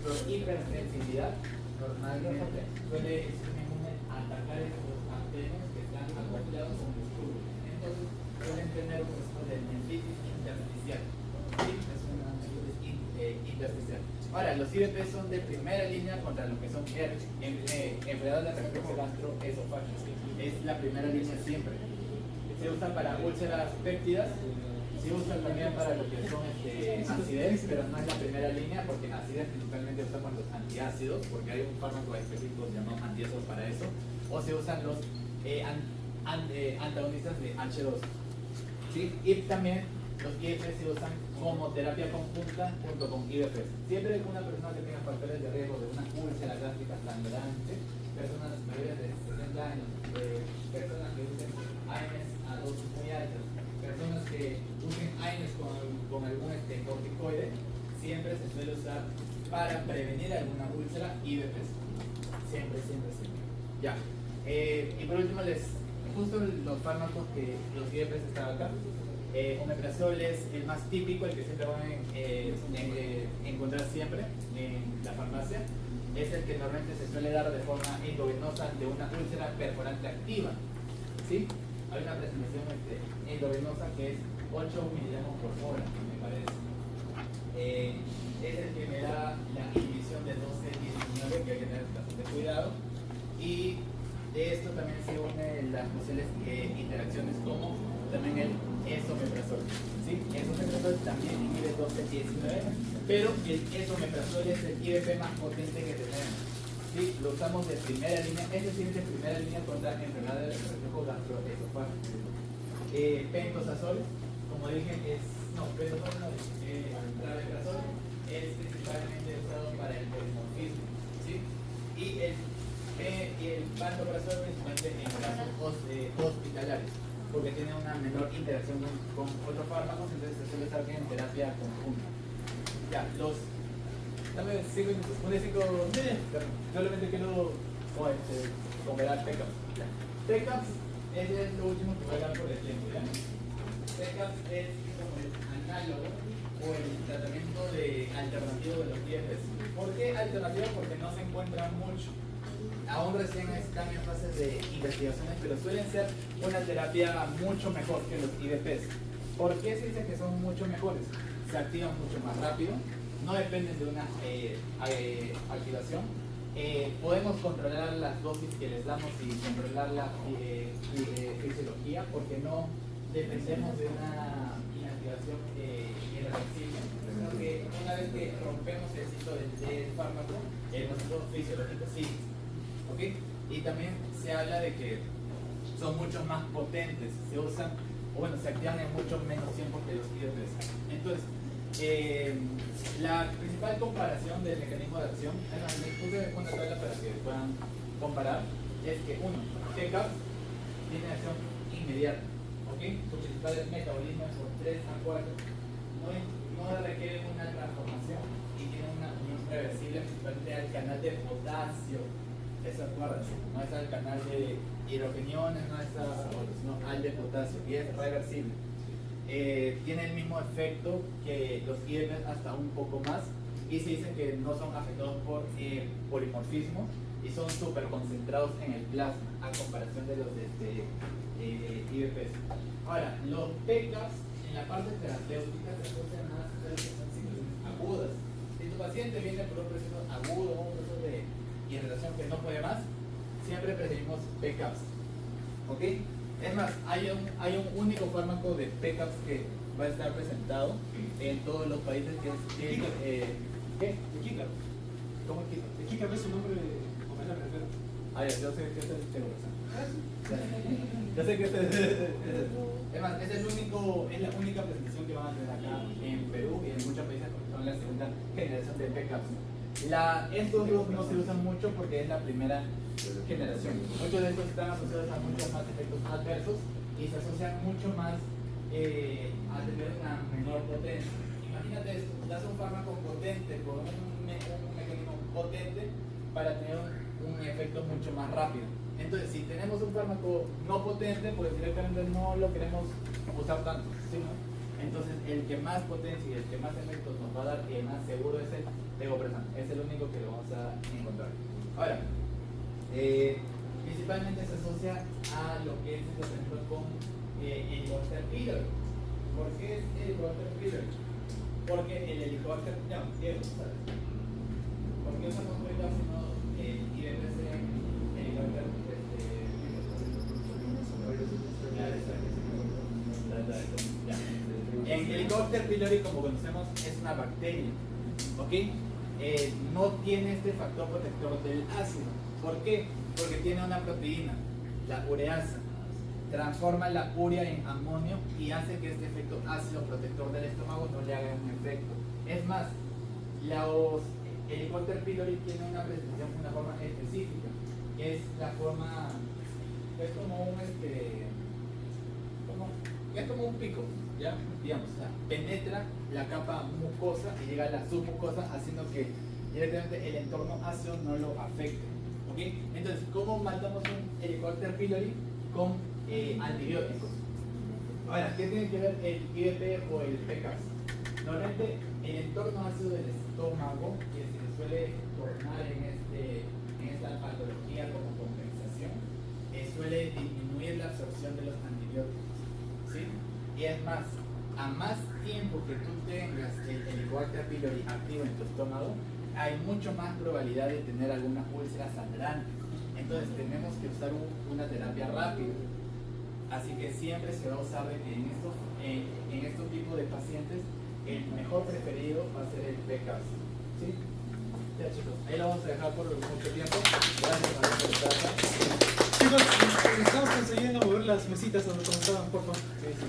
por hipersensibilidad normalmente suele el sistema inmune atacar esos aptenos que están acoplados con los túbulos. Entonces suelen tener un proceso de nefritis intersticial. ¿Sí? Es una nefritis intersticial. Ahora, los IBP son de primera línea contra lo que son enfermedades de reflujo gastroesofágico. Es la primera línea siempre. Se usa para úlceras péptidas, se usa también para lo que son acidez, pero no es la primera línea porque acidez principalmente usamos los antiácidos, porque hay un fármaco específico llamado antiácidos para eso, o se usan los antagonistas de H2. ¿Sí? Y también los IBPs se usan como terapia conjunta junto con IBPs. Siempre una persona que tenga factores de riesgo de una úlcera gástrica sangrante, personas mayores de 60 años, personas que usen AINES a dosis muy altas, personas que usen AINES con algún corticoide, siempre se suele usar para prevenir alguna úlcera IBPs. Siempre. Ya. Y por último, justo los fármacos que los IBPs están acá. Omeprazol es el más típico, el que siempre van a encontrar siempre en la farmacia. Es el que normalmente se suele dar de forma endovenosa ante una úlcera perforante activa. ¿sí? Hay una presentación endovenosa que es 8 miligramos por hora, me parece. Es el que me da la inhibición de 12-19, que hay que tener bastante cuidado. Y de esto también se unen las posibles interacciones como también el esomeprazol. ¿Sí? Esomeprazol también inhibe 12-19, pero el esomeprazol es el IBP más potente que tenemos. ¿Sí? Lo usamos de primera línea, es decir, de primera línea contra enfermedades del reflujo gastroesofágico. Pentosazol, como dije, pentosazol no, rabeprazol es principalmente usado para el polimorfismo, ¿sí? Y el pantoprazol principalmente en casos hospitalarios, porque tiene una menor interacción con otros fármacos, entonces se suele usar en terapia conjunta. Ya, dame 5 minutos, solamente quiero comparar PECAPS. PECAPS es lo último que voy a hablar por el tiempo, ¿ya? PECAPS es como el análogo o el tratamiento alternativo de los IFs. ¿Por qué alternativo? Porque no se encuentran mucho. Aún recién están en fases de investigaciones, pero suelen ser una terapia mucho mejor que los IDPs. ¿Por qué se dice que son mucho mejores? Se activan mucho más rápido, no dependen de una activación. Podemos controlar las dosis que les damos y controlar la fisiología porque no dependemos de una inactivación irreversible, sino que una vez que rompemos el ciclo del fármaco, el proceso fisiológico sigue. ¿Okay? Y también se habla de que son mucho más potentes, se usan, se activan en mucho menos tiempo que los IDPs. Entonces, la principal comparación del mecanismo de acción, les puse una tabla para que puedan comparar, es que PECAPS tiene acción inmediata, ¿okay? Su principal metabolismo es por 3 a 4, no requiere una transformación y tiene una unión reversible principalmente al canal de potasio. Eso acuérdense, no es al canal de hidrogeniones, no es sino al de potasio y es reversible. Tiene el mismo efecto que los IDPs, hasta un poco más, y se dice que no son afectados por polimorfismo y son súper concentrados en el plasma a comparación de los IDPs. Ahora, los PECAPS en la parte terapéutica se asocian a situaciones agudas. Si tu paciente viene por un proceso agudo o un proceso de irritación que no puede más, siempre preferimos PECAPS. ¿Ok? Es más, hay un único fármaco de PECAPS que va a estar presentado en todos los países, que es ¿qué? Kika. ¿Cómo es Kika? Kika es su nombre homenaje, pero. Yo sé que este es seguro. Yo sé que este es más, es la única presentación que van a tener acá en Perú y en muchos países porque son la segunda generación de PECAPS. Estos dos no se usan mucho porque es la primera generación. Muchos de estos están asociados a muchos más efectos adversos y se asocian mucho más a tener una menor potencia. Imagínate esto, das un fármaco potente con un mecanismo potente para tener un efecto mucho más rápido. Entonces, si tenemos un fármaco no potente, pues directamente no lo queremos usar tanto, ¿sí, no? Entonces, el que más potencia y el que más efectos nos va a dar y el más seguro es el tegoprazol. Es el único que lo vamos a encontrar. Ahora, principalmente se asocia a lo que es el tratamiento con helicobacter pylori. ¿Por qué es helicobacter pylori? Porque el helicobacter, Diego, ¿sabes? ¿Por qué usamos PECAPS si no IDPs en helicobacter En Helicobacter pylori, como conocemos, es una bacteria, ¿ok? No tiene este factor protector del ácido. ¿Por qué? Porque tiene una proteína, la ureasa. Transforma la urea en amonio y hace que este efecto ácido protector del estómago no le haga un efecto. Es más, Helicobacter pylori tiene una presentación, una forma específica, que es la forma, es como un pico, ¿ya? Digamos, o sea, penetra la capa mucosa y llega a la submucosa, haciendo que directamente el entorno ácido no lo afecte, ¿ok? Entonces, ¿cómo matamos un Helicobacter pylori? Con antibióticos. Ahora, ¿qué tiene que ver el IBP o el PECAPS? Normalmente el entorno ácido del estómago, que se suele tornar en esta patología como compensación, suele disminuir la absorción absorción de los antibióticos, ¿sí? Y es más, a más tiempo que tú tengas el Helicobacter pylori activo en tu estómago, hay mucho más probabilidad de tener alguna úlcera sangrante. Entonces tenemos que usar una terapia rápida. Así que siempre se va a usar en estos tipos de pacientes, el mejor preferido va a ser el PCAS. ¿Sí? Ya chicos, ahí lo vamos a dejar por mucho tiempo. Gracias por estar acá. Chicos, estamos consiguiendo mover las mesitas donde comenzaban, por favor. Sí, sí.